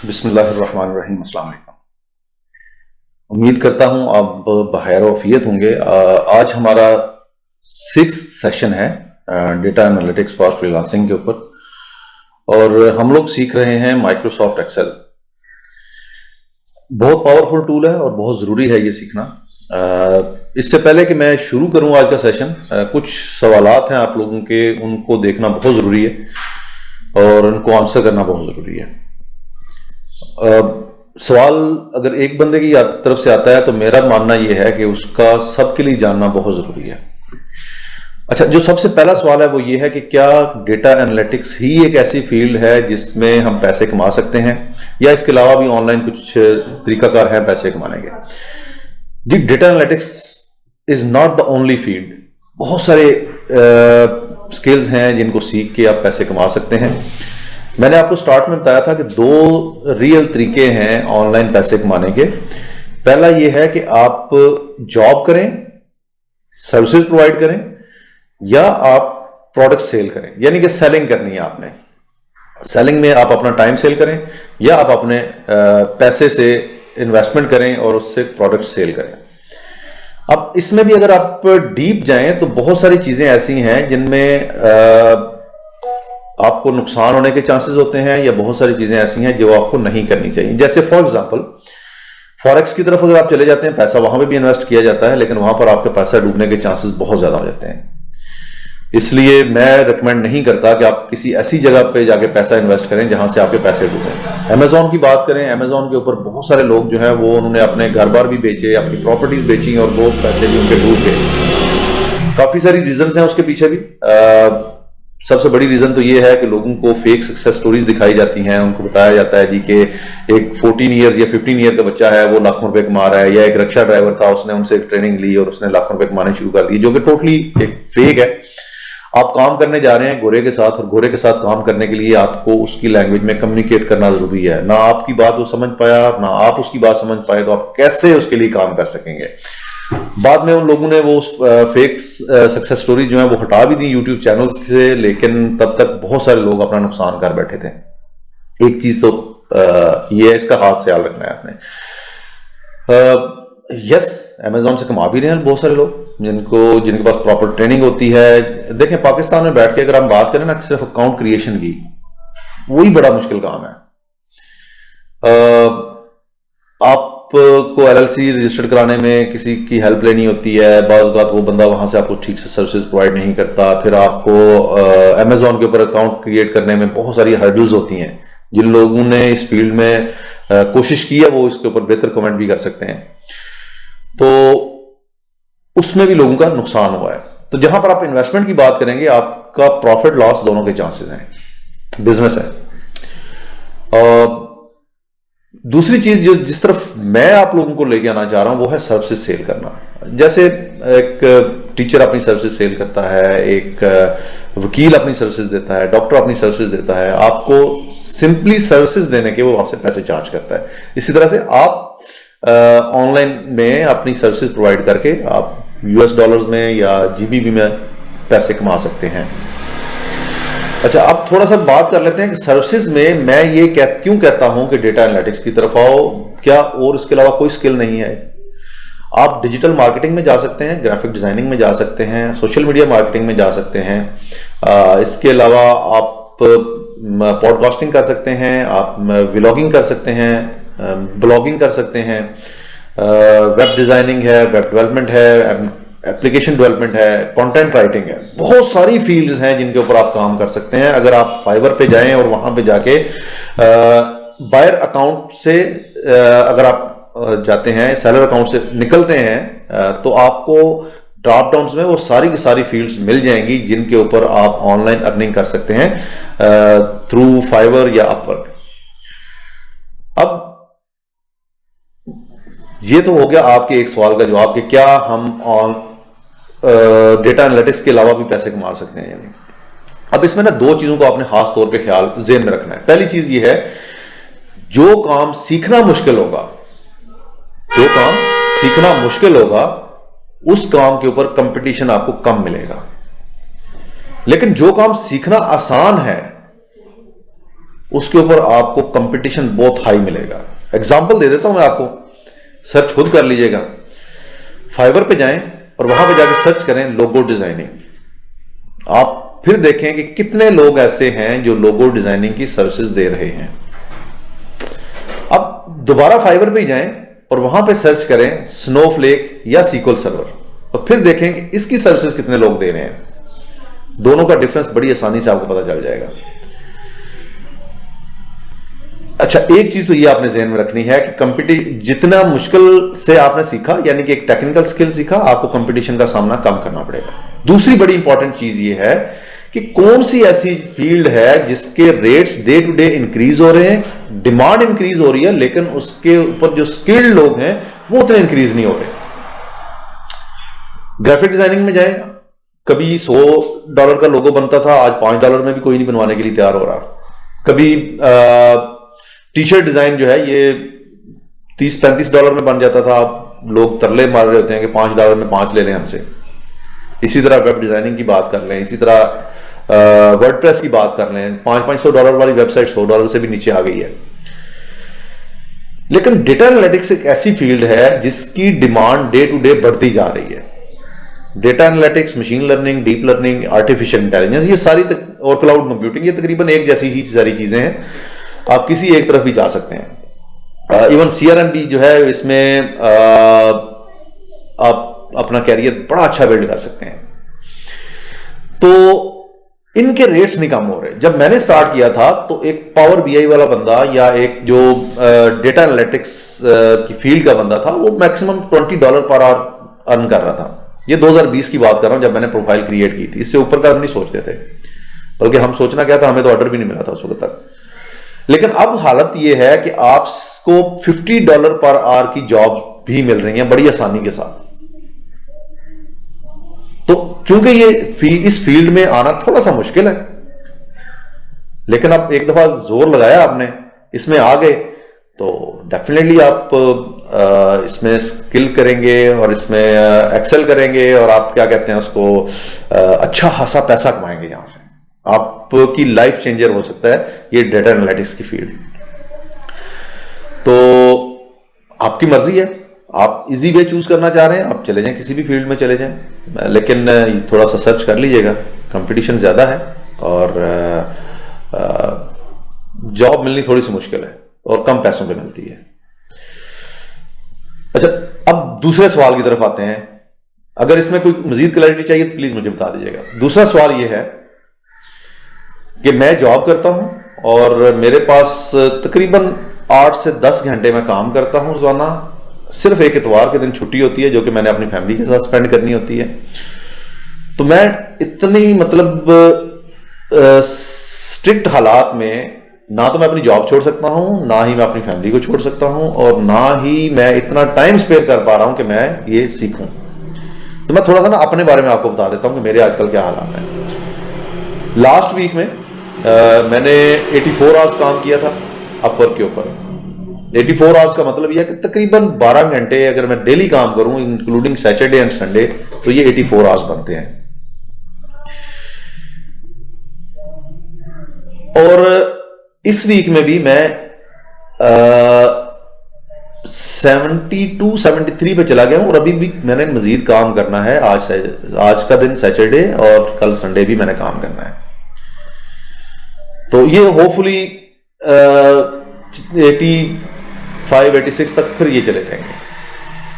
बिस्मिल्लाहिर्रहमानिर्रहीम। अस्सलाम वालेकुम। उम्मीद करता हूं आप बखैर वफियत होंगे। आज हमारा 6th सेशन है डेटा एनालिटिक्स फॉर फ्रीलांसिंग के ऊपर और हम लोग सीख रहे हैं माइक्रोसॉफ्ट एक्सेल। बहुत पावरफुल टूल है और बहुत ज़रूरी है ये सीखना। इससे पहले कि मैं शुरू करूं आज का सेशन, कुछ सवालात हैं आप लोगों के, उनको देखना बहुत ज़रूरी है और उनको आंसर करना बहुत ज़रूरी है। सवाल अगर एक बंदे की तरफ से आता है तो मेरा मानना यह है कि उसका सबके लिए जानना बहुत ज़रूरी है। अच्छा, जो सबसे पहला सवाल है वो ये है कि क्या डेटा एनालिटिक्स ही एक ऐसी फील्ड है जिसमें हम पैसे कमा सकते हैं या इसके अलावा भी ऑनलाइन कुछ तरीकाकार है पैसे कमाने के। जी, data analytics is not the only field. बहुत सारे स्किल्स हैं जिनको सीख के आप पैसे कमा सकते हैं। मैंने आपको स्टार्ट में बताया था कि 2 रियल तरीके हैं ऑनलाइन पैसे कमाने के। पहला यह है कि आप जॉब करें, सर्विसेज प्रोवाइड करें, या आप प्रोडक्ट सेल करें, यानी कि सेलिंग करनी है आपने। सेलिंग में आप अपना टाइम सेल करें या आप अपने पैसे से इन्वेस्टमेंट करें और उससे प्रोडक्ट सेल करें। अब इसमें भी अगर आप डीप जाएं तो बहुत सारी चीजें ऐसी हैं जिनमें आपको नुकसान होने के चांसेस होते हैं या बहुत सारी चीजें ऐसी हैं जो आपको नहीं करनी चाहिए। जैसे फॉर एग्जांपल फॉरेक्स की तरफ अगर आप चले जाते हैं, पैसा वहां पे भी इन्वेस्ट किया जाता है लेकिन वहां पर आपके पैसा डूबने के चांसेस बहुत ज्यादा हो जाते हैं। इसलिए मैं रिकमेंड नहीं करता कि आप किसी ऐसी जगह पे जाके पैसा इन्वेस्ट करें जहां से आपके पैसे डूबें। अमेजोन की बात करें, अमेजोन के ऊपर बहुत सारे लोग जो है वो उन्होंने अपने घर बार भी बेचे, अपनी प्रॉपर्टीज बेची और वो पैसे भी उनके डूब गए। काफी सारी रीजंस हैं उसके पीछे भी। सबसे बड़ी रीजन तो ये है कि लोगों को फेक सक्सेस स्टोरीज दिखाई जाती हैं। उनको बताया जाता है जी कि एक 14 ईयर्स या 15 ईयर का बच्चा है, वो लाखों रुपए कमा रहा है, या एक रिक्शा ड्राइवर था, उसने उनसे एक ट्रेनिंग ली और उसने लाखों रुपए कमाने शुरू कर दिए, जो कि टोटली एक फेक है। आप काम करने जा रहे हैं गोरे के साथ, और गोरे के साथ काम करने के लिए आपको उसकी लैंग्वेज में कम्युनिकेट करना जरूरी है। ना आपकी बात वो समझ पाया, ना आप उसकी बात समझ पाए, तो आप कैसे उसके लिए काम कर सकेंगे। बाद में उन लोगों ने वो फेक सक्सेस स्टोरी जो है वो हटा भी दी यूट्यूब चैनल्स से, लेकिन तब तक बहुत सारे लोग अपना नुकसान कर बैठे थे। एक चीज तो ये है, इसका खास ख्याल रखना है आपने। यस, अमेजोन से कमा भी रहे हैं बहुत सारे लोग जिनके पास प्रॉपर ट्रेनिंग होती है। देखें, पाकिस्तान में बैठ के अगर हम बात करें ना सिर्फ अकाउंट क्रिएशन की, वही बड़ा मुश्किल काम है। आपको LLC रजिस्टर्ड कराने में किसी की हेल्प लेनी होती है, बाज़ औक़ात वो बंदा वहां से आपको ठीक से सर्विसेज प्रोवाइड नहीं करता। फिर आपको अमेजोन के ऊपर अकाउंट क्रिएट करने में बहुत सारी हर्डल्स होती हैं। जिन लोगों ने इस फील्ड में कोशिश की है वो इसके ऊपर बेहतर कमेंट भी कर सकते हैं। तो उसमें भी लोगों का नुकसान हुआ है। तो जहां पर आप इन्वेस्टमेंट की बात करेंगे, आपका प्रॉफिट लॉस दोनों के चांसेस हैं, बिजनेस है। और दूसरी चीज जिस तरफ मैं आप लोगों को लेके आना चाह रहा हूं वो है सर्विसेज सेल करना। जैसे एक टीचर अपनी सर्विसेज सेल करता है, एक वकील अपनी सर्विसेज देता है, डॉक्टर अपनी सर्विसेज देता है, आपको सिंपली सर्विसेज देने के वो आपसे पैसे चार्ज करता है। इसी तरह से आप ऑनलाइन में अपनी सर्विसेज प्रोवाइड करके आप US डॉलर्स में या GBP में पैसे कमा सकते हैं। अच्छा, अब थोड़ा सा बात कर लेते हैं कि सर्विसेज में मैं ये क्यों कहता हूं कि डेटा एनालिटिक्स की तरफ आओ। क्या और इसके अलावा कोई स्किल नहीं है? आप डिजिटल मार्केटिंग में जा सकते हैं, ग्राफिक डिजाइनिंग में जा सकते हैं, सोशल मीडिया मार्केटिंग में जा सकते हैं। इसके अलावा आप पॉडकास्टिंग कर सकते हैं, आप व्लॉगिंग कर सकते हैं, ब्लॉगिंग कर सकते हैं, वेब डिजाइनिंग है, वेब डेवलपमेंट है, एप्लीकेशन डेवलपमेंट है, कंटेंट राइटिंग है। बहुत सारी फील्ड्स हैं जिनके ऊपर आप काम कर सकते हैं। अगर आप फाइवर पे जाएं और वहां पे जाके बायर अकाउंट से अगर आप जाते हैं, सेलर अकाउंट से निकलते हैं, तो आपको ड्रॉप डाउन्स में वो सारी की सारी फील्ड्स मिल जाएंगी जिनके ऊपर आप ऑनलाइन अर्निंग कर सकते हैं थ्रू फाइवर या अपवर्क। अब ये तो हो गया आपके एक सवाल का जवाब कि क्या हम डेटा एनालिटिक्स के अलावा भी पैसे कमा सकते हैं या नहीं। अब इसमें ना 2 चीजों को आपने खास तौर पे ख्याल ज़हन में रखना है। पहली चीज ये है, जो काम सीखना मुश्किल होगा, उस काम के ऊपर कंपटीशन आपको कम मिलेगा। लेकिन जो काम सीखना आसान है उसके ऊपर आपको कंपटीशन बहुत हाई मिलेगा। एग्जांपल दे देता हूं मैं आपको, सर्च खुद कर लीजिएगा। फाइवर पे जाएं और वहां पे जाके सर्च करें लोगो डिजाइनिंग। आप फिर देखें कि कितने लोग ऐसे हैं जो लोगो डिजाइनिंग की सर्विसेज दे रहे हैं। अब दोबारा फाइवर पे जाएं और वहां पे सर्च करें स्नोफ्लेक या सीक्वल सर्वर, और फिर देखें कि इसकी सर्विसेज कितने लोग दे रहे हैं। दोनों का डिफरेंस बड़ी आसानी से आपको पता चल जाएगा। अच्छा, एक चीज तो ये आपने ज़हन में रखनी है कि जितना मुश्किल से आपने सीखा, यानी कि एक टेक्निकल स्किल सीखा, आपको कंपटीशन का सामना कम करना पड़ेगा। दूसरी बड़ी इंपॉर्टेंट चीज ये है कि कौन सी ऐसी फील्ड है जिसके rates day to day increase हो रहे हैं, डिमांड इंक्रीज हो रही है, लेकिन उसके ऊपर जो स्किल्ड लोग हैं वो उतने इंक्रीज नहीं हो रहे। ग्राफिक डिजाइनिंग में जाए, कभी $100 का लोगो बनता था, आज $5 में भी कोई नहीं बनवाने के लिए तैयार हो रहा। कभी टी शर्ट डिजाइन जो है ये $30-35 में बन जाता था, लोग तरले मार रहे होते हैं कि $5 में 5 ले लें हमसे। इसी तरह वेब डिजाइनिंग की बात कर लें, इसी तरह वर्डप्रेस की बात कर लें, $500-500 वाली वेबसाइट $100 से भी नीचे आ गई है। लेकिन डेटा एनालिटिक्स एक ऐसी फील्ड है जिसकी डिमांड डे टू डे बढ़ती जा रही है। Data analytics, machine learning, deep learning, artificial intelligence, ये सारी और क्लाउड कंप्यूटिंग, ये तकरीबन एक जैसी ही सारी चीजें हैं। आप किसी एक तरफ भी जा सकते हैं। इवन सीआरएम भी जो है, इसमें आप अपना कैरियर बड़ा अच्छा बिल्ड कर सकते हैं। तो इनके रेट्स नहीं कम हो रहे। जब मैंने स्टार्ट किया था तो एक पावर बीआई वाला बंदा या एक जो डेटा एनालिटिक्स की फील्ड का बंदा था, वो मैक्सिमम $20 पर आवर अर्न कर रहा था। ये 2020 की बात कर रहा हूं, जब मैंने प्रोफाइल क्रिएट की थी। इससे ऊपर का हम नहीं सोचते थे, बल्कि हम सोचना क्या था, हमें तो ऑर्डर भी नहीं मिला था उस वक्त तक। लेकिन अब हालत यह है कि आपको $50 पर आवर की जॉब भी मिल रही है बड़ी आसानी के साथ। तो चूंकि ये इस फील्ड में आना थोड़ा सा मुश्किल है, लेकिन अब एक दफा जोर लगाया आपने, इसमें आ गए, तो डेफिनेटली आप इसमें स्किल करेंगे और इसमें एक्सेल करेंगे, और आप क्या कहते हैं उसको, अच्छा खासा पैसा कमाएंगे। यहां से आपकी लाइफ चेंजर हो सकता है ये डेटा एनालिटिक्स की फील्ड। तो आपकी मर्जी है, आप इजी वे चूज करना चाह रहे हैं, आप चले जाएं, किसी भी फील्ड में चले जाएं, लेकिन थोड़ा सा सर्च कर लीजिएगा। कंपटीशन ज्यादा है और जॉब मिलनी थोड़ी सी मुश्किल है और कम पैसों पे मिलती है। अच्छा, अब दूसरे सवाल की तरफ आते हैं। अगर इसमें कोई मजीद क्लैरिटी चाहिए तो प्लीज मुझे बता दीजिएगा। दूसरा सवाल यह है कि मैं जॉब करता हूं और मेरे पास तकरीबन 8 से 10 घंटे मैं काम करता हूं रोजाना। सिर्फ एक इतवार के दिन छुट्टी होती है जो कि मैंने अपनी फैमिली के साथ स्पेंड करनी होती है। तो मैं इतनी मतलब स्ट्रिक्ट हालात में ना तो मैं अपनी जॉब छोड़ सकता हूं, ना ही मैं अपनी फैमिली को छोड़ सकता हूं, और ना ही मैं इतना टाइम स्पेयर कर पा रहा हूं कि मैं ये सीखूं। तो मैं थोड़ा सा ना अपने बारे में आपको बता देता हूं कि मेरे आजकल क्या हालात हैं। लास्ट वीक में मैंने 84 आवर्स काम किया था अपवर्क के ऊपर। 84 आवर्स का मतलब यह है कि तकरीबन 12 घंटे अगर मैं डेली काम करूं इंक्लूडिंग सैटरडे एंड संडे, तो ये 84 आवर्स बनते हैं। और इस वीक में भी मैं 72-73 पे चला गया हूं, और अभी भी मैंने मजीद काम करना है। आज का दिन सैटरडे और कल संडे भी मैंने काम करना है। तो ये होपफुली 85-86 तक फिर ये चले जाएंगे।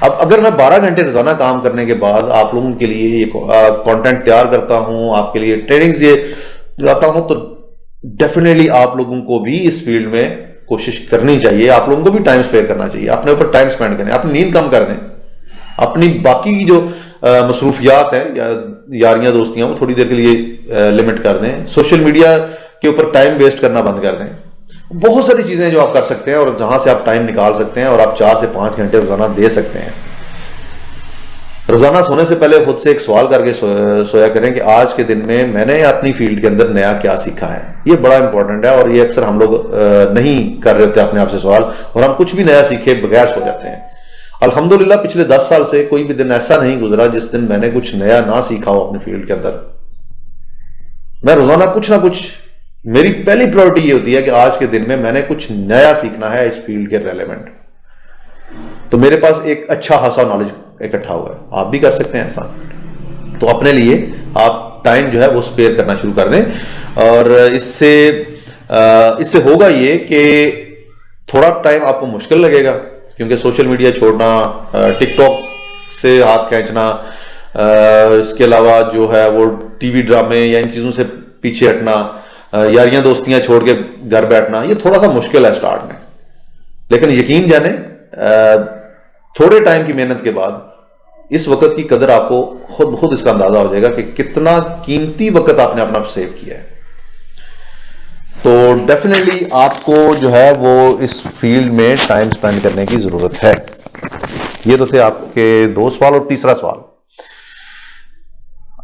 अब अगर मैं 12 घंटे रोजाना काम करने के बाद आप लोगों के लिए ये कंटेंट तैयार करता हूं, आपके लिए ट्रेनिंग्स ये लाता हूं, तो डेफिनेटली आप लोगों को भी इस फील्ड में कोशिश करनी चाहिए। आप लोगों को भी टाइम स्पेयर करना चाहिए, अपने ऊपर टाइम स्पेंड करें, अपनी नींद कम कर दें, अपनी बाकी की जो मसरूफियात हैं या यारियां दोस्तियां वो थोड़ी देर के लिए लिमिट कर दें। सोशल मीडिया के ऊपर टाइम वेस्ट करना बंद कर दें। बहुत सारी चीजें जो आप कर सकते हैं और जहां से आप टाइम निकाल सकते हैं, और आप 4 से 5 घंटे रोजाना दे सकते हैं। रोजाना सोने से पहले खुद से एक सवाल करके सोया करें कि आज के दिन में मैंने अपनी फील्ड के अंदर नया क्या सीखा है। ये बड़ा इंपॉर्टेंट है, और ये अक्सर हम लोग नहीं कर रहे होते अपने आप से सवाल, और हम कुछ भी नया सीखे बगैर सो जाते हैं। अल्हम्दुलिल्लाह पिछले 10 साल से कोई भी दिन ऐसा नहीं गुजरा जिस दिन मैंने कुछ नया ना सीखा हो अपनी फील्ड के अंदर। मैं रोजाना कुछ ना कुछ मेरी पहली प्रायोरिटी ये होती है कि आज के दिन में मैंने कुछ नया सीखना है इस फील्ड के रेलेवेंट, तो मेरे पास एक अच्छा खासा नॉलेज इकट्ठा हुआ है। आप भी कर सकते हैं ऐसा। तो अपने लिए आप टाइम जो है वो स्पेयर करना शुरू कर दें, और इससे होगा ये कि थोड़ा टाइम आपको मुश्किल लगेगा, क्योंकि सोशल मीडिया छोड़ना, टिकटॉक से हाथ खींचना, इसके अलावा जो है वो टीवी ड्रामे या इन चीज़ों से पीछे हटना, यारियां दोस्तियां छोड़ के घर बैठना, ये थोड़ा सा मुश्किल है स्टार्ट में। लेकिन यकीन जाने थोड़े टाइम की मेहनत के बाद इस वक्त की कदर आपको खुद इसका अंदाजा हो जाएगा कि कितना कीमती वक्त आपने अपना सेव किया है। तो डेफिनेटली आपको जो है वो इस फील्ड में टाइम स्पेंड करने की जरूरत है। ये तो थे आपके 2 सवाल। और तीसरा सवाल,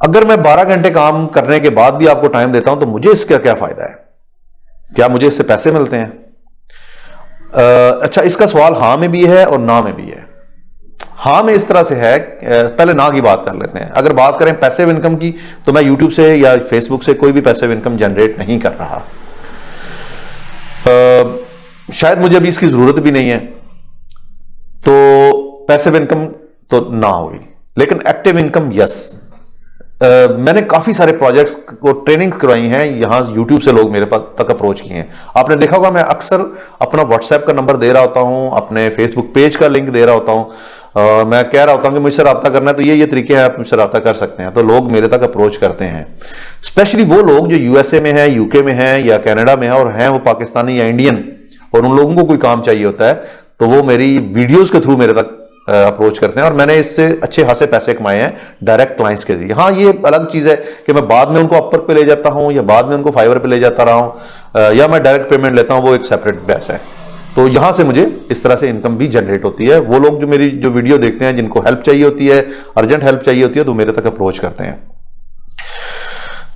अगर मैं 12 घंटे काम करने के बाद भी आपको टाइम देता हूं तो मुझे इसका क्या फायदा है, क्या मुझे इससे पैसे मिलते हैं? अच्छा, इसका सवाल हाँ में भी है और ना में भी है। हाँ में इस तरह से है, पहले ना की बात कर लेते हैं। अगर बात करें पैसिव इनकम की, तो मैं यूट्यूब से या फेसबुक से कोई भी पैसिव इनकम जनरेट नहीं कर रहा। शायद मुझे अभी इसकी जरूरत भी नहीं है, तो पैसिव इनकम तो ना होगी। लेकिन एक्टिव इनकम यस। मैंने काफी सारे प्रोजेक्ट्स को ट्रेनिंग करवाई हैं, यहां YouTube से लोग मेरे पास तक अप्रोच किए हैं। आपने देखा होगा मैं अक्सर अपना व्हाट्सएप का नंबर दे रहा होता हूं, अपने फेसबुक पेज का लिंक दे रहा होता हूं, मैं कह रहा होता हूं कि मुझसे रब्ता करना है तो ये तरीके हैं, आप मुझसे रब्ता कर सकते हैं। तो लोग मेरे तक अप्रोच करते हैं, स्पेशली वो लोग जो USA में है, UK में है या कनाडा में है और हैं वो पाकिस्तानी या इंडियन, और उन लोगों को कोई काम चाहिए होता है तो वो मेरी वीडियोज के थ्रू मेरे तक अप्रोच करते हैं, और मैंने इससे अच्छे खासे पैसे कमाए हैं डायरेक्ट क्लाइंट्स के लिए। हाँ, ये अलग चीज़ है कि मैं बाद में उनको अपवर्क पे ले जाता हूँ या बाद में उनको फाइवर पे ले जाता रहा हूँ, या मैं डायरेक्ट पेमेंट लेता हूँ, वो एक सेपरेट बेस है। तो यहां से मुझे इस तरह से इनकम भी जनरेट होती है। वो लोग जो मेरी जो वीडियो देखते हैं, जिनको हेल्प चाहिए होती है, अर्जेंट हेल्प चाहिए होती है, तो मेरे तक अप्रोच करते हैं।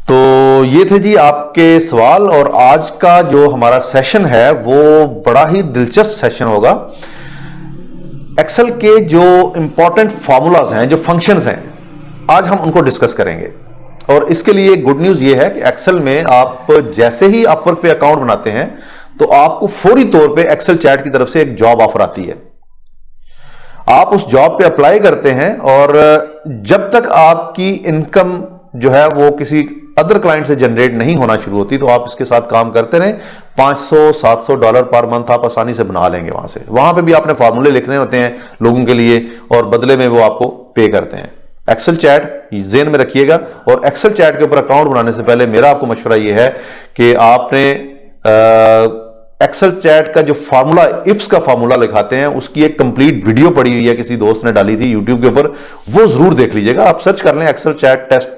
तो ये थे जी आपके सवाल, और आज का जो हमारा सेशन है वो बड़ा ही दिलचस्प सेशन होगा। एक्सेल के जो इंपॉर्टेंट फार्मूलाज हैं, जो फंक्शंस हैं, आज हम उनको डिस्कस करेंगे। और इसके लिए गुड न्यूज ये है कि एक्सेल में आप जैसे ही अपवर्क पे अकाउंट बनाते हैं तो आपको फौरी तौर पे एक्सेल चैट की तरफ से एक जॉब ऑफर आती है। आप उस जॉब पे अप्लाई करते हैं, और जब तक आपकी इनकम जो है वो किसी अदर क्लाइंट से जनरेट नहीं होना शुरू होती, तो आप इसके साथ काम करते रहें। $500-700 पर मंथ आप आसानी से बना लेंगे। वहां पे भी आपने फार्मूले लिखने होते हैं लोगों के लिए, और बदले में वो आपको पे करते हैं। एक्सेल चैट ज़हन में रखिएगा। और एक्सेल चैट के ऊपर अकाउंट बनाने से पहले मेरा आपको मशवरा ये है कि आपने एक्सेल चैट का जो फार्मूला, इफ्स का फार्मूला लिखाते हैं, उसकी एक कंप्लीट वीडियो पड़ी हुई है, किसी दोस्त ने डाली थी यूट्यूब के ऊपर, वो जरूर देख लीजिएगा। आप सर्च कर लें एक्सेल चैट टेस्ट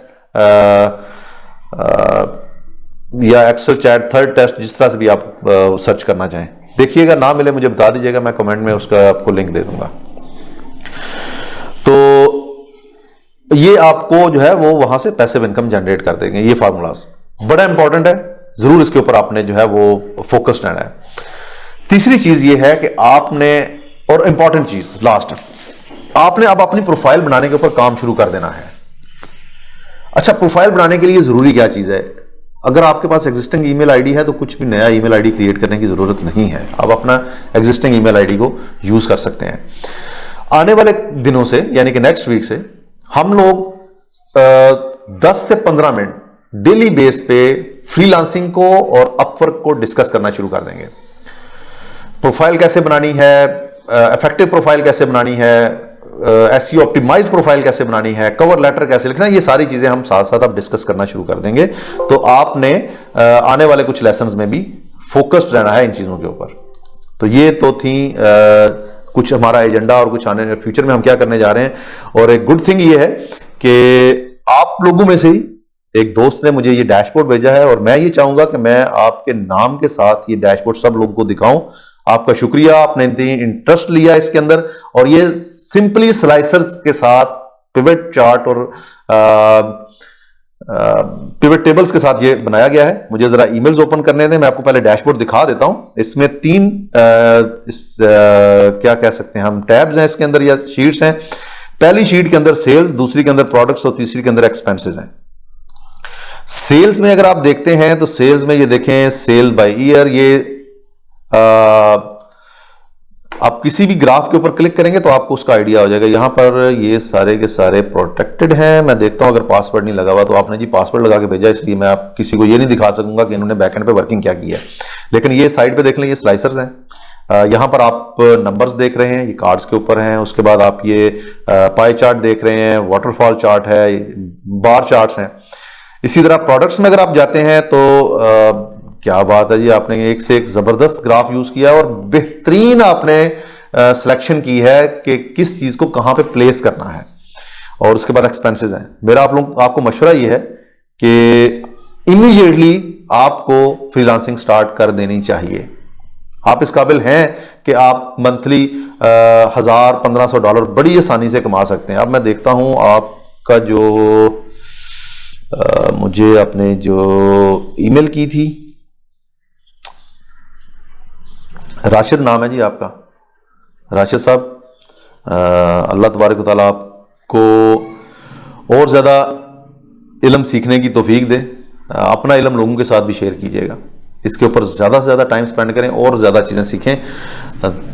या एक्सेल चैट थर्ड टेस्ट, जिस तरह से भी आप सर्च करना चाहें, देखिएगा। ना मिले मुझे बता दीजिएगा, मैं कमेंट में उसका आपको लिंक दे दूंगा। तो ये आपको जो है वो वहां से पैसिव इनकम जनरेट कर देंगे। ये फार्मूलाज बड़ा इंपॉर्टेंट है, जरूर इसके ऊपर आपने जो है वो फोकस्ड रहना है। तीसरी चीज ये है कि आपने, और इंपॉर्टेंट चीज लास्ट, आपने अब अपनी प्रोफाइल बनाने के ऊपर काम शुरू कर देना है। अच्छा, प्रोफाइल बनाने के लिए जरूरी क्या चीज है? अगर आपके पास एग्जिस्टिंग ईमेल आईडी है तो कुछ भी नया ईमेल आईडी क्रिएट करने की जरूरत नहीं है। आप अपना एग्जिस्टिंग ईमेल आईडी को यूज कर सकते हैं। आने वाले दिनों से, यानी कि नेक्स्ट वीक से, हम लोग 10 से 15 मिनट डेली बेस पे फ्रीलांसिंग को और अपवर्क को डिस्कस करना शुरू कर देंगे। प्रोफाइल कैसे बनानी है, इफेक्टिव प्रोफाइल कैसे बनानी है, एसईओ ऑप्टिमाइज्ड प्रोफाइल कैसे बनानी है, कवर लेटर कैसे लिखना है, ये सारी चीजें हम साथ साथ अब डिस्कस करना शुरू कर देंगे। तो आपने आने वाले कुछ लेसन्स में भी फोकस्ड रहना है इन चीजों के ऊपर। तो ये तो थी कुछ हमारा एजेंडा, और कुछ आने फ्यूचर में हम क्या करने जा रहे हैं। और एक गुड थिंग ये है कि आप लोगों में से ही एक दोस्त ने मुझे ये डैशबोर्ड भेजा है, और मैं ये चाहूंगा कि मैं आपके नाम के साथ ये डैशबोर्ड सब लोगों को दिखाऊं। आपका शुक्रिया, आपने इंटरेस्ट लिया इसके अंदर। और ये सिंपली स्लाइसर्स के साथ पिवट चार्ट और पिवट टेबल्स के साथ ये बनाया गया है। मुझे जरा ईमेल्स ओपन करने दें, मैं आपको पहले डैशबोर्ड दिखा देता हूं। इसमें 3 क्या कह सकते हैं हम, टैब्स हैं इसके अंदर या शीट्स हैं। पहली शीट के अंदर सेल्स, दूसरी के अंदर प्रोडक्ट्स और तीसरी के अंदर एक्सपेंसेस हैं। सेल्स में अगर आप देखते हैं तो सेल्स में ये देखें सेल बाय ईयर, ये आप किसी भी ग्राफ के ऊपर क्लिक करेंगे तो आपको उसका आइडिया हो जाएगा। यहां पर ये सारे के सारे प्रोटेक्टेड हैं। मैं देखता हूं अगर पासवर्ड नहीं लगा हुआ तो आपने जी पासवर्ड लगा के भेजा, इसलिए मैं आप किसी को ये नहीं दिखा सकूंगा कि इन्होंने बैकएंड पे वर्किंग क्या की है। लेकिन ये साइड पे देख लें, ये स्लाइसर्स हैं। यहां पर आप नंबर्स देख रहे हैं, ये कार्ड्स के ऊपर हैं। उसके बाद आप ये पाई चार्ट देख रहे हैं, वाटरफॉल चार्ट है, बार चार्ट्स हैं। इसी तरह प्रोडक्ट्स में अगर आप जाते हैं तो क्या बात है जी, आपने एक से एक जबरदस्त ग्राफ यूज किया और बेहतरीन आपने सिलेक्शन की है कि किस चीज को कहां पे प्लेस करना है। और उसके बाद एक्सपेंसेस हैं। मेरा आपको मशवरा ये है कि इमीडिएटली आपको फ्रीलांसिंग स्टार्ट कर देनी चाहिए। आप इस काबिल हैं कि आप मंथली $1000-1500 बड़ी आसानी से कमा सकते हैं। अब मैं देखता हूं आपका जो मुझे आपने जो ईमेल की थी, राशिद नाम है जी आपका, राशिद साहब, अल्लाह तबारक व तआला आपको और ज़्यादा इल्म सीखने की तौफीक दे। अपना इल्म लोगों के साथ भी शेयर कीजिएगा, इसके ऊपर ज़्यादा से ज़्यादा टाइम स्पेंड करें और ज़्यादा चीज़ें सीखें।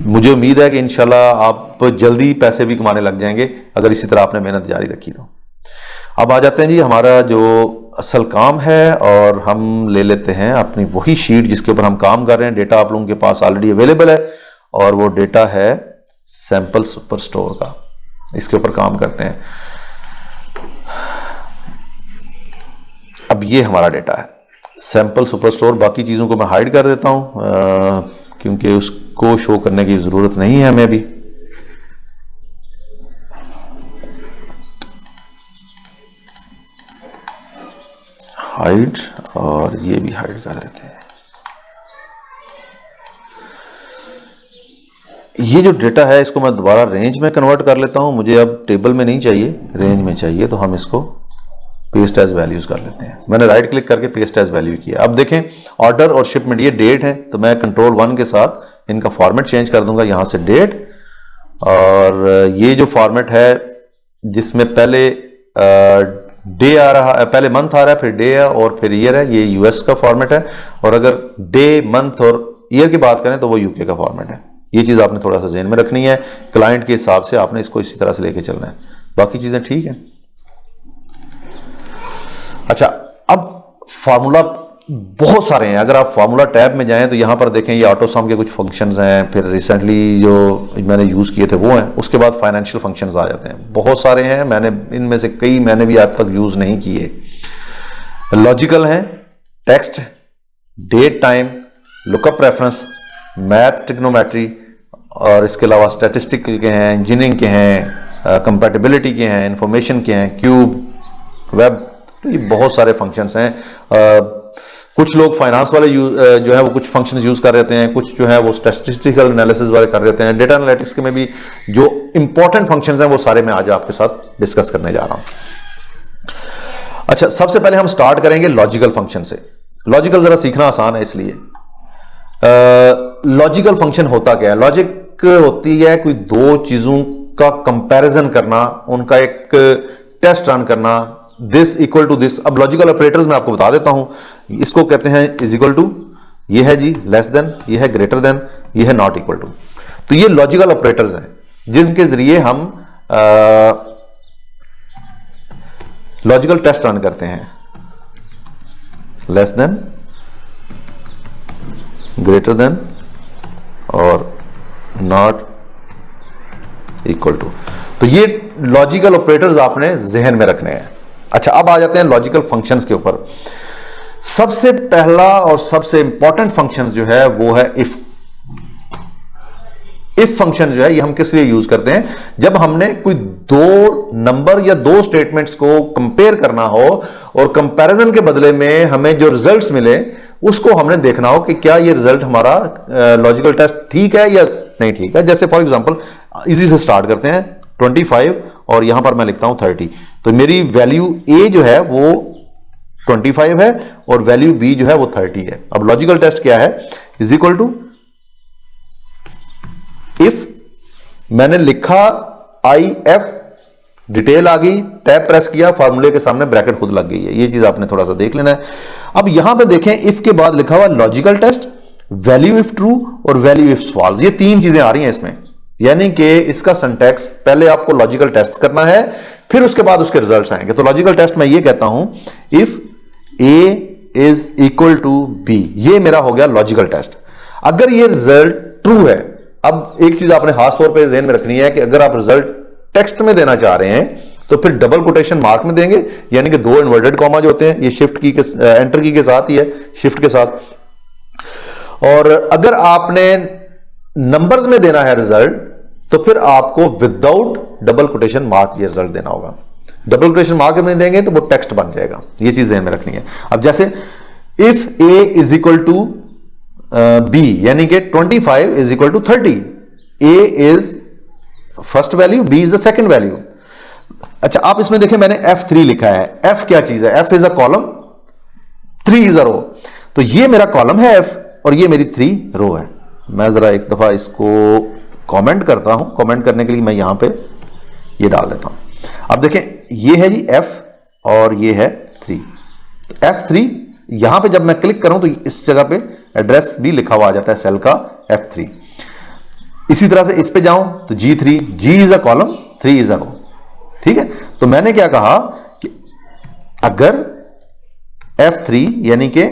मुझे उम्मीद है कि इंशाल्लाह आप जल्दी पैसे भी कमाने लग जाएंगे अगर इसी तरह आपने मेहनत जारी रखी तो। अब आ जाते हैं जी हमारा जो असल काम है, और हम ले लेते हैं अपनी वही शीट जिसके ऊपर हम काम कर रहे हैं। डेटा आप लोगों के पास ऑलरेडी अवेलेबल है और वो डेटा है सैंपल सुपर स्टोर का। इसके ऊपर काम करते हैं। अब ये हमारा डेटा है सैंपल सुपर स्टोर। बाकी चीज़ों को मैं हाइड कर देता हूं क्योंकि उसको शो करने की ज़रूरत नहीं है हमें भी। हाइड, और ये भी हाइड कर देते हैं। ये जो डेटा है इसको मैं दोबारा रेंज में कन्वर्ट कर लेता हूं। मुझे अब टेबल में नहीं चाहिए, रेंज में चाहिए, तो हम इसको पेस्ट एज वैल्यूज कर लेते हैं। मैंने राइट क्लिक करके पेस्ट एज वैल्यू किया। अब देखें ऑर्डर और शिपमेंट, ये डेट है तो मैं कंट्रोल 1 के साथ इनका फॉर्मेट चेंज कर दूंगा, यहां से डेट, और ये जो फॉर्मेट है जिसमें पहले डे आ रहा है, पहले मंथ आ रहा है, फिर डे है और फिर ईयर है, ये यूएस का फॉर्मेट है। और अगर डे, मंथ और ईयर की बात करें तो वो यूके का फॉर्मेट है। ये चीज आपने थोड़ा सा ज़हन में रखनी है। क्लाइंट के हिसाब से आपने इसको इसी तरह से लेके चलना है। बाकी चीजें ठीक है। अच्छा, अब फार्मूला बहुत सारे हैं। अगर आप फार्मूला टैब में जाएं तो यहां पर देखें ये ऑटोसम के कुछ फंक्शंस हैं, फिर रिसेंटली जो मैंने यूज किए थे वो हैं, उसके बाद फाइनेंशियल फंक्शंस आ जाते हैं। बहुत सारे हैं, मैंने इनमें से कई मैंने भी आज तक यूज नहीं किए। लॉजिकल हैं, text, date time, lookup reference, math, trigonometry, और इसके अलावा स्टैटिस्टिकल के हैं, इंजीनियरिंग के हैं, कंपैटिबिलिटी के हैं, इंफॉर्मेशन के हैं, क्यूब, वेब, तो ये बहुत सारे फंक्शंस हैं। कुछ लोग फाइनेंस वाले जो है वो कुछ फंक्शंस यूज कर रहे हैं, कुछ जो है वो स्टैटिस्टिकल एनालिसिस वाले कर रहे हैं। डेटा एनालिटिक्स के में भी जो इंपॉर्टेंट फंक्शंस हैं वो सारे मैं आज आपके साथ डिस्कस करने जा रहा हूं। अच्छा, सबसे पहले हम स्टार्ट करेंगे लॉजिकल फंक्शन से। लॉजिकल जरा सीखना आसान है, इसलिए लॉजिकल फंक्शन होता क्या है? लॉजिक होती है कोई दो चीजों का कंपैरिजन करना, उनका एक टेस्ट रन करना, दिस इक्वल टू दिस। अब लॉजिकल ऑपरेटर्स मैं आपको बता देता हूं, इसको कहते हैं इज इक्वल टू, ये है जी लेस देन, ये है ग्रेटर देन, ये है नॉट इक्वल टू। तो ये लॉजिकल ऑपरेटर्स हैं जिनके जरिए हम लॉजिकल टेस्ट रन करते हैं। लेस देन, ग्रेटर देन और नॉट इक्वल टू। तो ये लॉजिकल ऑपरेटर्स आपने जहन में रखने हैं। अच्छा, अब आ जाते हैं लॉजिकल फंक्शंस के ऊपर। सबसे पहला और सबसे इंपॉर्टेंट फंक्शन जो है वो है इफ। इफ फंक्शन जो है ये हम किस लिए यूज करते हैं? जब हमने कोई दो नंबर या दो स्टेटमेंट्स को कंपेयर करना हो और कंपैरिजन के बदले में हमें जो रिजल्ट्स मिले उसको हमने देखना हो कि क्या ये रिजल्ट हमारा लॉजिकल टेस्ट ठीक है या नहीं ठीक है। जैसे फॉर एग्जांपल इजी से स्टार्ट करते हैं, 25 और यहां पर मैं लिखता हूं 30। तो मेरी वैल्यू ए जो है वो 25 है और वैल्यू बी जो है वो 30 है। अब लॉजिकल टेस्ट क्या है? इज इक्वल टू इफ मैंने लिखा आई एफ डिटेल आ गई, टैब प्रेस किया, फार्मूले के सामने ब्रैकेट खुद लग गई है। ये चीज आपने थोड़ा सा देख लेना है। अब यहां पे देखें, इफ के बाद लिखा हुआ logical test, value if true और वैल्यू इफ फॉल्स, ये तीन चीजें आ रही हैं इसमें। यानी कि इसका सिंटैक्स, पहले आपको लॉजिकल टेस्ट करना है, फिर उसके बाद उसके रिजल्ट्स आएंगे। तो लॉजिकल टेस्ट मैं ये कहता हूं, if A is equal to B, ये मेरा हो गया लॉजिकल टेस्ट। अगर ये रिजल्ट ट्रू है, अब एक चीज आपने खास तौर पे ध्यान में रखनी है कि अगर आप रिजल्ट टेक्स्ट में देना चाह रहे हैं तो फिर डबल कोटेशन मार्क में देंगे, यानी कि दो इन्वर्टेड कॉमा जो होते हैं, ये शिफ्ट की के एंटर की के साथ ही है, शिफ्ट के साथ। और अगर आपने नंबर्स में देना है रिजल्ट, तो फिर आपको विदाउट डबल कोटेशन मार्क ये रिजल्ट देना होगा। डबल कोटेशन मार्क में देंगे तो वो टेक्स्ट बन जाएगा। ये चीज ध्यान में रखनी है। अब जैसे if A is equal to B, यानी कि 25 is equal to 30, A is first value, B is the second value. अच्छा, आप इसमें देखें मैंने F3 लिखा है। F क्या चीज है? F is a column, 3 is a row. तो ये मेरा कॉलम है F और ये मेरी 3 रो है। मैं जरा एक दफा इसको कमेंट करता हूं। कमेंट करने के लिए मैं यहां पे ये डाल देता हूं। अब देखें, ये है जी F और ये है 3। तो F3 यहां पे जब मैं क्लिक करूं तो इस जगह पे एड्रेस भी लिखा हुआ आ जाता है सेल का F3। इसी तरह से इस पे जाऊं तो G3, G is a column, 3 is a row. ठीक है, तो मैंने क्या कहा कि अगर F3 यानी कि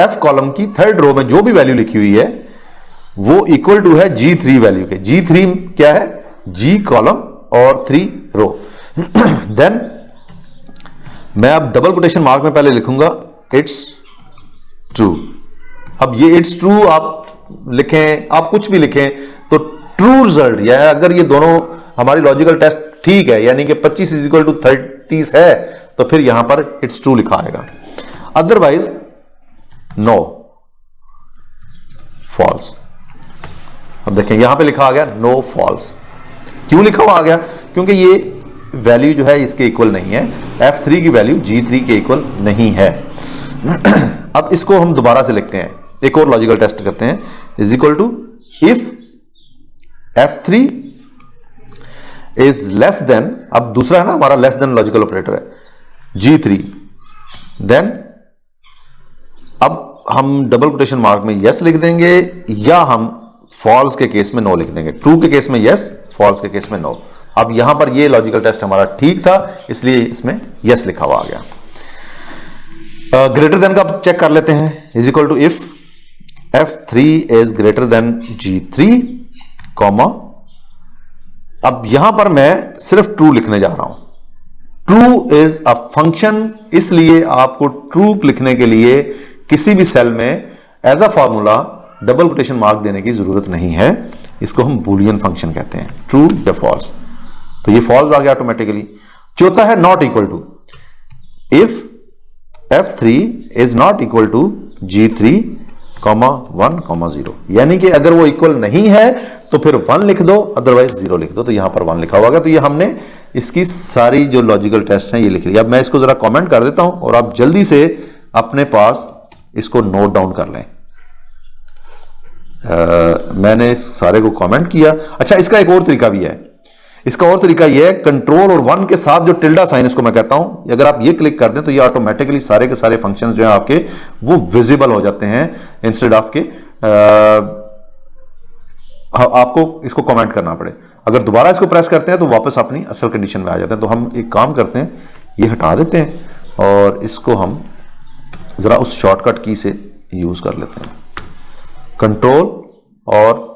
F कॉलम की थर्ड रो में जो भी वैल्यू लिखी हुई है वो इक्वल टू है G3 वैल्यू के। G3 क्या है? G कॉलम और 3 रो। देन मैं अब डबल कोटेशन मार्क में पहले लिखूंगा इट्स ट्रू। अब ये इट्स ट्रू आप लिखें, आप कुछ भी लिखें तो ट्रू रिजल्ट, या अगर ये दोनों हमारी लॉजिकल टेस्ट ठीक है, यानी कि 25 इज इक्वल टू 30 है, तो फिर यहां पर इट्स ट्रू लिखा आएगा। Otherwise no, false. अब देखें यहां पे लिखा आ गया नो फॉल्स। क्यों लिखा हुआ आ गया? क्योंकि ये वैल्यू जो है इसके इक्वल नहीं है। F3 की वैल्यू G3 के इक्वल नहीं है। अब इसको हम दोबारा से लिखते हैं, एक और लॉजिकल टेस्ट करते हैं। Is equal to if F3 is less than, अब दूसरा है ना हमारा लेस देन लॉजिकल ऑपरेटर है, G3, देन अब हम डबल कोटेशन मार्क में यस लिख देंगे, या हम फॉल्स के केस में नो लिख देंगे। ट्रू के केस में यस, फॉल्स के केस में नो। अब यहां पर ये लॉजिकल टेस्ट हमारा ठीक था, इसलिए इसमें यस लिखा हुआ आ गया। ग्रेटर देन का चेक कर लेते हैं। Is equal to if F3 is greater than G3, comma, अब यहां पर मैं सिर्फ ट्रू लिखने जा रहा हूं। ट्रू इज अ फंक्शन, इसलिए आपको ट्रू लिखने के लिए किसी भी सेल में as a formula double quotation mark देने की जरूरत नहीं है। इसको हम बूलियन फंक्शन कहते हैं, ट्रू या फॉल्स। तो ये फॉल्स आ गया ऑटोमेटिकली। चौथा है not equal to. If F3 is not equal to G3, 1, 0, यानी कि अगर वो इक्वल नहीं है तो फिर 1 लिख दो, अदरवाइज 0 लिख दो। तो यहां पर 1 लिखा हुआ है। तो ये हमने इसकी सारी जो लॉजिकल टेस्ट हैं ये लिख लिया। अब मैं इसको जरा कमेंट कर देता हूं और आप जल्दी से अपने पास इसको नोट डाउन कर लें। मैंने इस सारे को कमेंट किया। अच्छा, इसका एक और तरीका भी है। इसका और तरीका यह है, कंट्रोल और 1 के साथ जो टिल्डा साइन इसको मैं कहता हूं, अगर आप ये क्लिक कर दें तो ये ऑटोमेटिकली सारे के सारे फंक्शंस जो हैं आपके वो विजिबल हो जाते हैं, इंस्टेड ऑफ के आपको इसको कमेंट करना पड़े। अगर दोबारा इसको प्रेस करते हैं तो वापस अपनी असल कंडीशन में आ जाते हैं। तो हम एक काम करते हैं, ये हटा देते हैं और इसको हम जरा उस शॉर्टकट की से यूज कर लेते हैं, कंट्रोल, और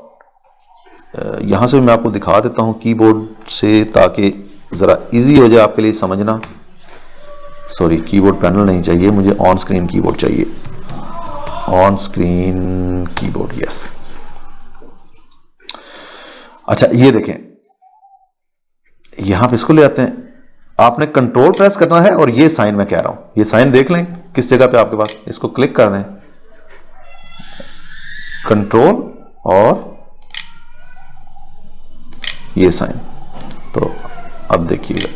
यहां से मैं आपको दिखा देता हूं कीबोर्ड से, ताकि जरा इजी हो जाए आपके लिए समझना। सॉरी, कीबोर्ड पैनल नहीं चाहिए मुझे, ऑन स्क्रीन कीबोर्ड चाहिए। On screen keyboard, yes. अच्छा, ये देखें, यहां पे इसको ले आते हैं। आपने कंट्रोल प्रेस करना है और ये साइन मैं कह रहा हूं, ये साइन देख लें किस जगह पे आपके पास, इसको क्लिक कर दें, कंट्रोल और ये साइन। तो अब देखिएगा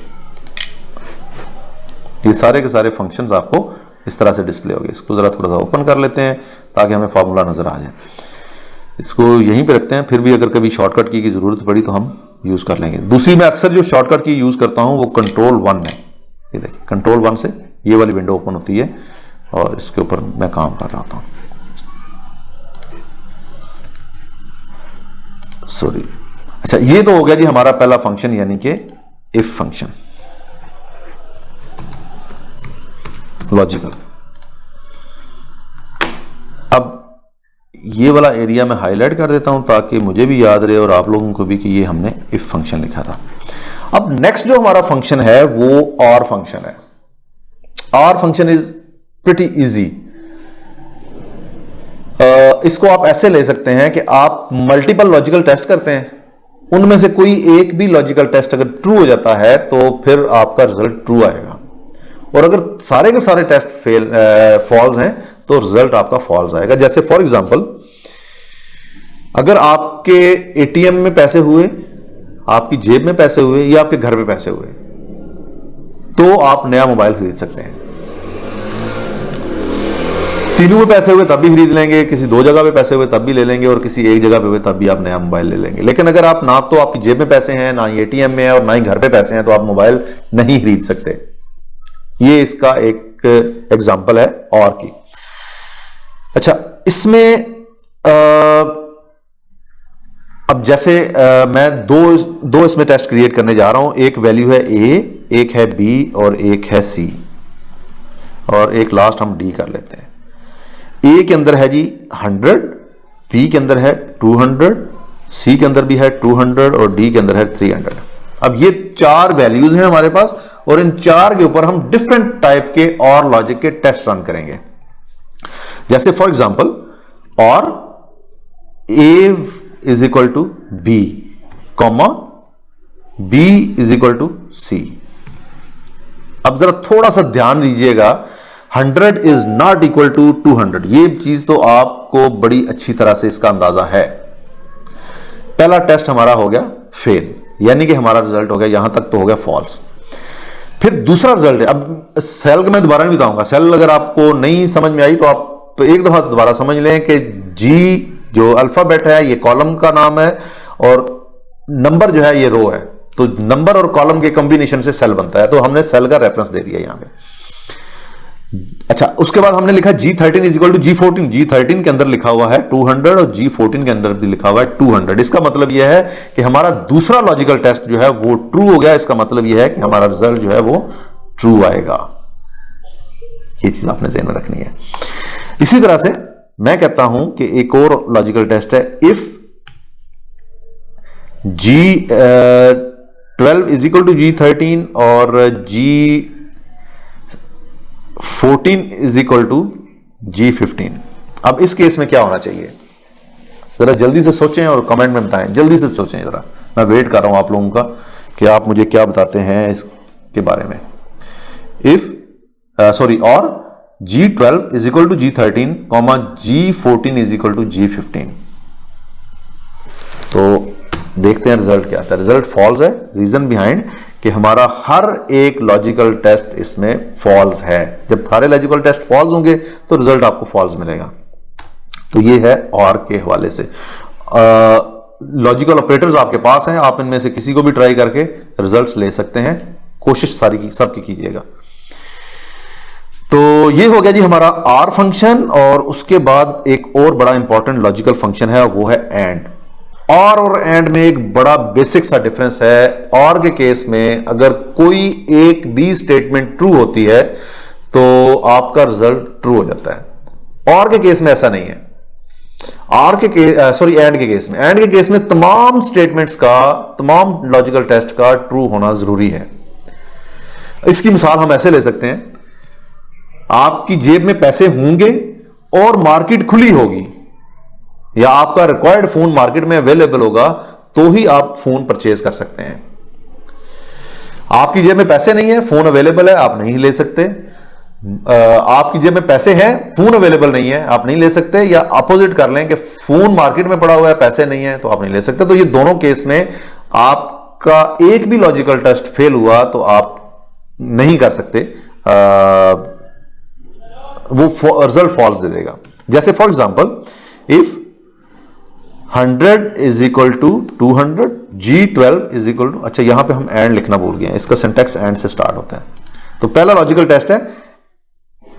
ये सारे के सारे फंक्शंस आपको इस तरह से डिस्प्ले हो गए। इसको जरा थोड़ा सा ओपन कर लेते हैं ताकि हमें फार्मूला नजर आ जाए। इसको यहीं पे रखते हैं, फिर भी अगर कभी शॉर्टकट की जरूरत पड़ी तो हम यूज कर लेंगे। दूसरी मैं अक्सर जो शॉर्टकट की यूज करता हूं वो कंट्रोल 1 है। ये देखिए कंट्रोल 1 से ये वाली विंडो ओपन होती है और इसके ऊपर मैं काम कर रहा था। सॉरी, अच्छा ये तो हो गया जी हमारा पहला फंक्शन यानी कि इफ फंक्शन लॉजिकल। अब ये वाला एरिया मैं हाईलाइट कर देता हूं ताकि मुझे भी याद रहे और आप लोगों को भी कि ये हमने इफ फंक्शन लिखा था। अब नेक्स्ट जो हमारा फंक्शन है वो और फंक्शन है। और फंक्शन इज प्रिटी इजी। इसको आप ऐसे ले सकते हैं कि आप मल्टीपल लॉजिकल टेस्ट करते हैं, उनमें से कोई एक भी लॉजिकल टेस्ट अगर ट्रू हो जाता है तो फिर आपका रिजल्ट ट्रू आएगा, और अगर सारे के सारे टेस्ट फॉल्स हैं तो रिजल्ट आपका फॉल्स आएगा। जैसे फॉर एग्जांपल अगर आपके एटीएम में पैसे हुए, आपकी जेब में पैसे हुए या आपके घर पे पैसे हुए तो आप नया मोबाइल खरीद सकते हैं। तीनों में पैसे हुए तब भी खरीद लेंगे, किसी 2 जगह पे पैसे हुए तब भी ले लेंगे, और किसी 1 जगह पे हुए तब भी आप नया मोबाइल ले लेंगे। लेकिन अगर आप ना तो आपकी जेब में पैसे हैं, ना ही एटीएम में है और ना ही घर पे पैसे हैं तो आप मोबाइल नहीं खरीद सकते। ये इसका एक एग्जांपल है और की। अच्छा, इसमें अब जैसे मैं दो इसमें टेस्ट क्रिएट करने जा रहा हूं। एक वैल्यू है ए, एक है बी और एक है सी, और एक लास्ट हम डी कर लेते हैं। ए के अंदर है जी 100, बी के अंदर है 200, सी के अंदर भी है 200 और डी के अंदर है 300। अब ये 4 वैल्यूज हैं हमारे पास, और इन 4 के ऊपर हम डिफरेंट टाइप के और लॉजिक के टेस्ट रन करेंगे। जैसे फॉर एग्जांपल और A is equal to B, comma B is equal to C. अब जरा थोड़ा सा ध्यान दीजिएगा, 100 इज नॉट इक्वल टू 200। ये चीज तो आपको बड़ी अच्छी तरह से इसका अंदाजा है। पहला टेस्ट हमारा हो गया फेल, यानी कि हमारा रिजल्ट हो गया, यहां तक तो हो गया फॉल्स। फिर दूसरा रिजल्ट है, अब सेल का मैं दोबारा नहीं बताऊंगा। सेल अगर आपको नहीं समझ में आई तो आप एक दफा दोबारा समझ लें कि जी जो अल्फाबेट है ये कॉलम का नाम है और नंबर जो है ये रो है, तो नंबर और कॉलम के कॉम्बिनेशन से सेल बनता है, तो हमने सेल का रेफरेंस दे दिया यहां पे। अच्छा, उसके बाद हमने लिखा G13 is equal to G14। G13 के अंदर लिखा हुआ है 200 और G14 के अंदर भी लिखा हुआ है 200। इसका मतलब यह है कि हमारा दूसरा लॉजिकल टेस्ट जो है वो ट्रू हो गया। इसका मतलब यह है कि हमारा रिजल्ट जो है वो ट्रू आएगा। ये चीज आपने ध्यान में रखनी है। इसी तरह से मैं कहता हूं कि एक और लॉजिकल टेस्ट है, if G12 is equal to G13 और G14 is equal to G15। अब इस केस में क्या होना चाहिए, जरा जल्दी से सोचें और कमेंट में बताएं। जल्दी से सोचें जरा, मैं वेट कर रहा हूं आप लोगों का कि आप मुझे क्या बताते हैं इसके बारे में। और G12 is equal to G13, comma G14 is equal to G15। तो देखते हैं रिजल्ट क्या आता है। रिजल्ट फॉल्स है। रीजन बिहाइंड कि हमारा हर एक लॉजिकल टेस्ट इसमें फॉल्स है। जब सारे लॉजिकल टेस्ट फॉल्स होंगे तो रिजल्ट आपको फॉल्स मिलेगा। तो ये है और के हवाले से। लॉजिकल ऑपरेटर्स आपके पास हैं, आप इनमें से किसी को भी ट्राई करके रिजल्ट्स ले सकते हैं। कोशिश सारी की सबकी कीजिएगा। तो ये हो गया जी हमारा आर फंक्शन, और उसके बाद एक और बड़ा इंपॉर्टेंट लॉजिकल फंक्शन है, वो है एंड। और एंड में एक बड़ा बेसिक सा डिफरेंस है। और के केस में अगर कोई एक भी स्टेटमेंट ट्रू होती है तो आपका रिजल्ट ट्रू हो जाता है। और के केस में ऐसा नहीं है। एंड के केस में तमाम स्टेटमेंट्स का, तमाम लॉजिकल टेस्ट का ट्रू होना जरूरी है। इसकी मिसाल हम ऐसे ले सकते हैं, आपकी जेब में पैसे होंगे और मार्केट खुली होगी, या आपका रिक्वायर्ड फोन मार्केट में अवेलेबल होगा तो ही आप फोन परचेज कर सकते हैं। आपकी जेब में पैसे नहीं है, फोन अवेलेबल है, आप नहीं ले सकते। आपकी जेब में पैसे हैं, फोन अवेलेबल नहीं है, आप नहीं ले सकते। या अपोजिट कर लें कि फोन मार्केट में पड़ा हुआ है, पैसे नहीं है, तो आप नहीं ले सकते। तो ये दोनों केस में आपका एक भी लॉजिकल टेस्ट फेल हुआ तो आप नहीं कर सकते, वो रिजल्ट फॉल्स दे देगा। जैसे for example, if 100 is equal to 200, G12 is equal to, अच्छा यहां पे हम एंड लिखना भूल गए हैं, इसका सिंटैक्स एंड से स्टार्ट होता है। तो पहला लॉजिकल टेस्ट है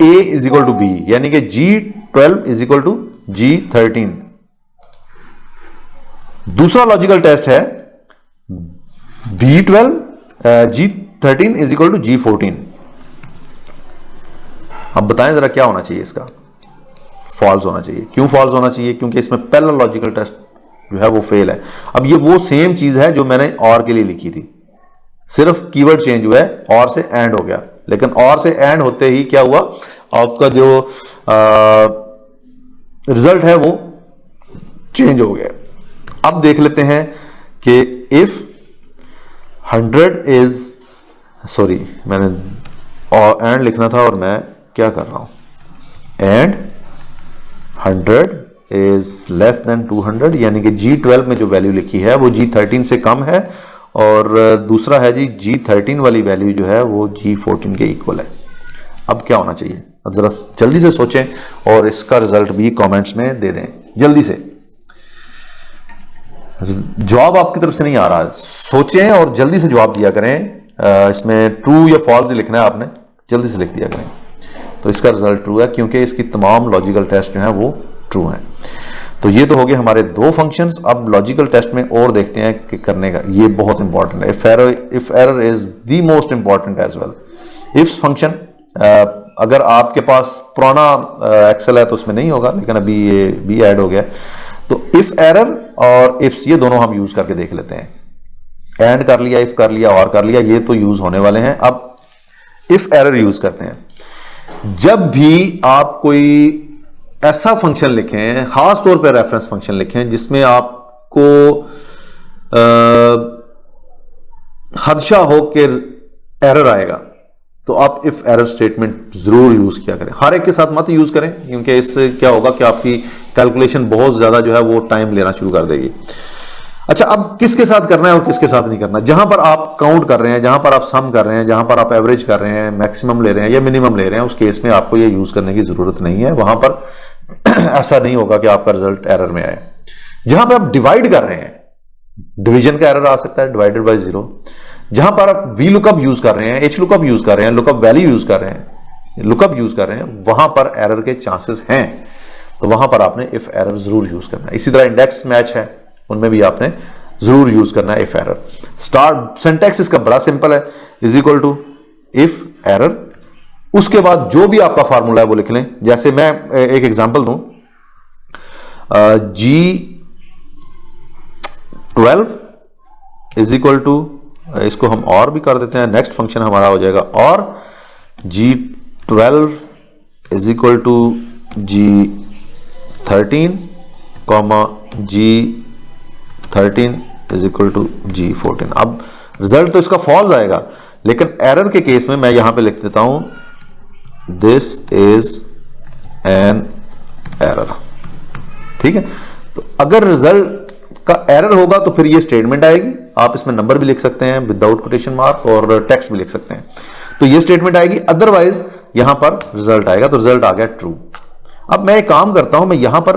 A is equal to B, यानी कि G12 is equal to G13। दूसरा लॉजिकल टेस्ट है G13 is equal to G14। अब बताएं जरा क्या होना चाहिए इसका? फॉल्स होना चाहिए। क्यों फॉल्स होना चाहिए? क्योंकि इसमें पहला लॉजिकल टेस्ट जो है वो फेल है। अब ये वो सेम चीज है जो मैंने और के लिए लिखी थी, सिर्फ कीवर्ड चेंज हुआ है, और से एंड हो गया। लेकिन और से एंड होते ही क्या हुआ, आपका जो रिजल्ट है वो चेंज हो गया। अब देख लेते हैं कि इफ 100 इज, सॉरी मैंने एंड लिखना था और मैं क्या कर रहा हूं, एंड 100 इज लेस देन 200, यानी कि G12 में जो वैल्यू लिखी है वो G13 से कम है, और दूसरा है जी G13 वाली वैल्यू जो है वो G14 के इक्वल है। अब क्या होना चाहिए? अब जरा जल्दी से सोचें और इसका रिजल्ट भी कमेंट्स में दे दें जल्दी से। जवाब आपकी तरफ से नहीं आ रहा है, सोचें और जल्दी से जवाब दिया करें। इसमें ट्रू या फॉल्स ही लिखना है आपने, जल्दी से लिख दिया करें। तो इसका रिजल्ट ट्रू है क्योंकि इसकी तमाम लॉजिकल टेस्ट जो हैं वो ट्रू हैं। तो ये तो हो गए हमारे दो फंक्शंस। अब लॉजिकल टेस्ट में और देखते हैं कि करने का, ये बहुत इंपॉर्टेंट है। If error is the most important as well. If function, अगर आपके पास पुराना एक्सेल है तो उसमें नहीं होगा, लेकिन अभी ये भी ऐड हो गया। तो इफ एरर और इफ्स ये दोनों हम यूज करके देख लेते हैं। एंड कर लिया, इफ कर लिया, और कर लिया, ये तो यूज होने वाले हैं। अब इफ एरर यूज करते हैं। जब भी आप कोई ऐसा फंक्शन लिखें, खास तौर पर रेफरेंस फंक्शन लिखें जिसमें आपको खदशा हो कि एरर आएगा, तो आप इफ एरर स्टेटमेंट जरूर यूज किया करें। हर एक के साथ मत यूज करें, क्योंकि इससे क्या होगा कि आपकी कैलकुलेशन बहुत ज्यादा जो है वो टाइम लेना शुरू कर देगी। अच्छा, अब किसके साथ करना है और किसके साथ नहीं करना? जहां पर आप काउंट कर रहे हैं, जहां पर आप सम कर रहे हैं, जहां पर आप एवरेज कर रहे हैं, मैक्सिमम ले रहे हैं या मिनिमम ले रहे हैं, उस केस में आपको ये यूज करने की जरूरत नहीं है। वहां पर ऐसा नहीं होगा कि आपका रिजल्ट एरर में आए। जहां पर आप डिवाइड कर रहे हैं, डिवीजन का एरर आ सकता है, डिवाइडेड बाय 0। जहां पर आप वी लुकअप यूज कर रहे हैं, एच लुकअप यूज कर रहे हैं, लुकअप वैल्यू यूज कर रहे हैं, लुकअप यूज कर रहे हैं, वहां पर एरर के चांसेस हैं। तो वहां पर आपने इफ एरर जरूर यूज करना है। इसी तरह इंडेक्स मैच है, उनमें भी आपने जरूर यूज करना है इफ एरर। स्टार्ट सिंटैक्स इसका बड़ा सिंपल है, is equal to if error, उसके बाद जो भी आपका फार्मूला है वो लिख लें। जैसे मैं एक एग्जांपल दूं, G12 इज इक्वल टू, इसको हम और भी कर देते हैं, नेक्स्ट फंक्शन हमारा हो जाएगा और G12 is equal to G13 comma G13 is equal to G14। अब रिजल्ट तो इसका फॉल्स आएगा, लेकिन एरर के केस में मैं यहां पे लिख देता हूं दिस इज एन एरर। ठीक है, तो अगर रिजल्ट का एरर होगा तो फिर ये स्टेटमेंट आएगी। आप इसमें नंबर भी लिख सकते हैं विदाउट कोटेशन मार्क, और टेक्स्ट भी लिख सकते हैं, तो ये स्टेटमेंट आएगी। अदरवाइज यहां पर रिजल्ट आएगा, तो रिजल्ट आ गया ट्रू। अब मैं एक काम करता हूं, मैं यहां पर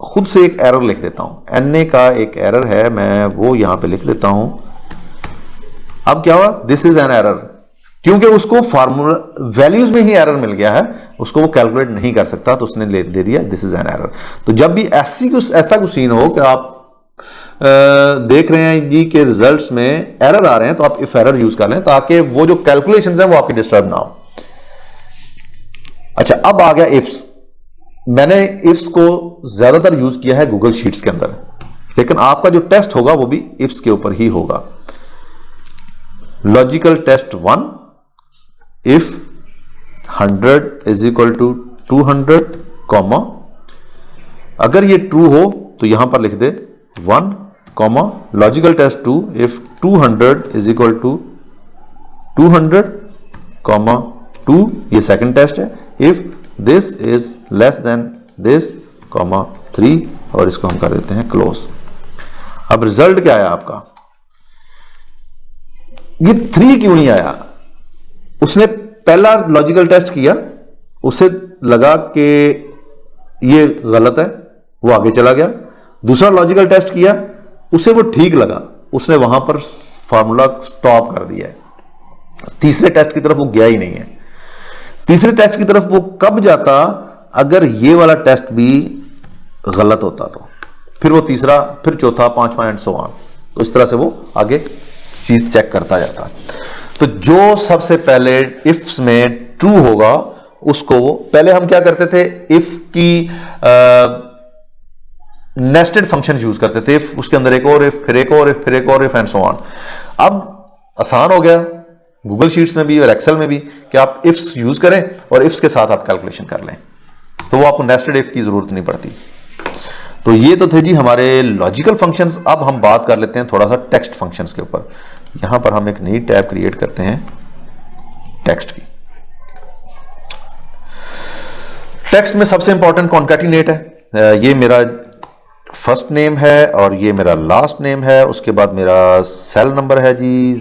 खुद से एक एरर लिख देता हूं। एनए का एक एरर है, मैं वो यहां पे लिख देता हूं। अब क्या हुआ, दिस इज एन एरर, क्योंकि उसको फार्मूला वैल्यूज में ही एरर मिल गया है, उसको वो कैलकुलेट नहीं कर सकता, तो उसने दे दिया दिस इज एन एरर। तो जब भी ऐसा कुछ सीन हो कि आप देख रहे हैं जी कि रिजल्ट्स में एरर आ रहे हैं, तो आप इफ एरर यूज कर लें ताकि वो जो कैलकुलेशंस हैं वो आपकी डिस्टर्ब ना हो। अच्छा, अब आ गया इफ्स। मैंने इफ्स को ज्यादातर यूज किया है गूगल शीट्स के अंदर, लेकिन आपका जो टेस्ट होगा वो भी इफ्स के ऊपर ही होगा। Logical test 1, if 100 is equal to 200 comma, अगर ये ट्रू हो तो यहां पर लिख दे 1 comma, logical test 2, if 200 is equal to 200 comma 2, ये सेकंड टेस्ट है। If this is less than this comma 3, और इसको हम कर देते हैं क्लोज। अब रिजल्ट क्या आया आपका, ये 3 क्यों नहीं आया? उसने पहला लॉजिकल टेस्ट किया, उसे लगा कि ये गलत है, वो आगे चला गया, दूसरा लॉजिकल टेस्ट किया, उसे वो ठीक लगा, उसने वहां पर फार्मूला स्टॉप कर दिया है। तीसरे टेस्ट की तरफ वो गया ही नहीं है। तीसरे टेस्ट की तरफ वो कब जाता, अगर ये वाला टेस्ट भी गलत होता तो फिर वो तीसरा, फिर चौथा, पांचवा एंड सो ऑन। तो इस तरह से वो आगे चीज चेक करता जाता। तो जो सबसे पहले इफ में ट्रू होगा उसको वो, पहले हम क्या करते थे, इफ की नेस्टेड फंक्शन यूज करते थे, इफ उसके अंदर एक और इफ, फिर एक और इफ, फिर एक और इफ एंड सो ऑन। अब आसान हो गया गूगल शीट्स में भी और एक्सेल में भी कि आप इफ्स यूज करें और इफ्स के साथ आप कैलकुलेशन कर लें, तो वो आपको नेस्टेड इफ की जरूरत नहीं पड़ती। तो ये तो थे जी हमारे लॉजिकल फंक्शंस। अब हम बात कर लेते हैं थोड़ा सा टेक्स्ट फंक्शंस के ऊपर। यहां पर हम एक नई टैब क्रिएट करते हैं टेक्स्ट की। टेक्स्ट में सबसे इंपॉर्टेंट कॉन्कैटिनेट है। ये मेरा फर्स्ट नेम है और ये मेरा लास्ट नेम है। उसके बाद मेरा सेल नंबर है जी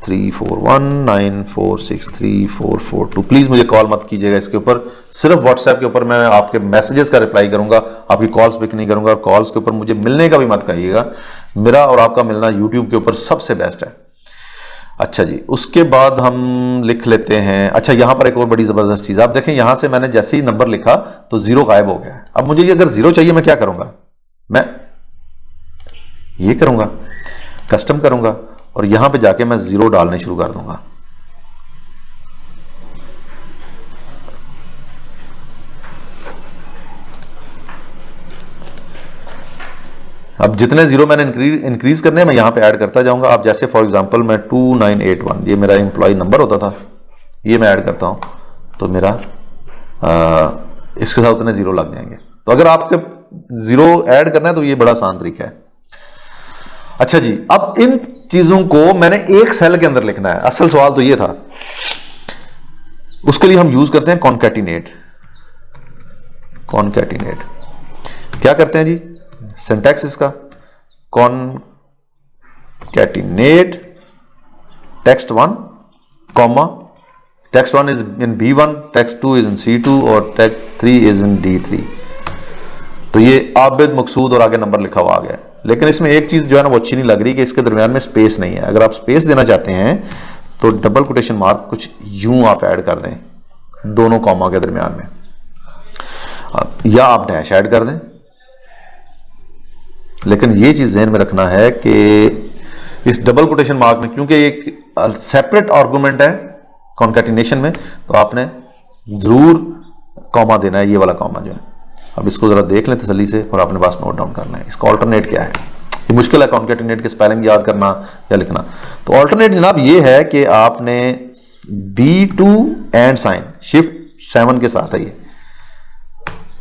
034194634442। प्लीज मुझे कॉल मत कीजिएगा इसके ऊपर, सिर्फ व्हाट्सएप के ऊपर मैं आपके मैसेजेस का रिप्लाई करूंगा, आपकी कॉल्स पिक नहीं करूंगा। कॉल्स के ऊपर मुझे मिलने का भी मत कहिएगा, मेरा और आपका मिलना यूट्यूब के ऊपर सबसे बेस्ट है। अच्छा जी, उसके बाद हम लिख लेते हैं। अच्छा, यहां पर एक और बड़ी जबरदस्त चीज, आप देखें यहां से मैंने जैसे ही नंबर लिखा तो 0 गायब हो गया। अब मुझे अगर 0 चाहिए, मैं क्या करूंगा, मैं ये करूंगा, कस्टम करूंगा और यहां पे जाके मैं 0 डालने शुरू कर दूंगा। अब जितने 0 मैंने इंक्रीज करने हैं मैं यहां पे ऐड करता जाऊंगा। आप जैसे फॉर एग्जांपल मैं 2981, ये मेरा एम्प्लॉय नंबर होता था, ये मैं ऐड करता हूं तो मेरा इसके साथ उतने 0 लग जाएंगे। तो अगर आपके 0 ऐड करना है तो ये बड़ा आसान तरीका है। अच्छा जी, अब इन चीजों को मैंने एक सेल के अंदर लिखना है। असल सवाल तो ये था, उसके लिए हम यूज करते हैं कॉन्कैटिनेट। कॉन्कैटिनेट क्या करते हैं जी, सिंटैक्स इसका concatenate text 1 comma text 1 is in B1, text 2 is in C2 और टेक्स्ट 3 इज इन D3। तो ये आबिद, मकसूद और आगे नंबर लिखा हुआ आ गया। लेकिन इसमें एक चीज जो है ना वो अच्छी नहीं लग रही कि इसके दरमियान में स्पेस नहीं है। अगर आप स्पेस देना चाहते हैं तो डबल कोटेशन मार्क कुछ यूं आप ऐड कर दें दोनों कॉमा के दरमियान में, या आप डैश ऐड कर दें। लेकिन ये चीज ध्यान में रखना है कि इस डबल कोटेशन मार्क में, क्योंकि एक सेपरेट आर्गुमेंट है कॉन्कैटिनेशन में, तो आपने जरूर कॉमा देना है, ये वाला कॉमा जो है। अब इसको जरा देख लें तसल्ली से और अपने पास नोट डाउन करना है। इसका ऑल्टरनेट क्या है, ये मुश्किल है कॉन्कैटिनेट के स्पेलिंग याद करना या लिखना। तो ऑल्टरनेट जनाब ये है कि आपने B2 एंड साइन शिफ्ट 7 के साथ है ये,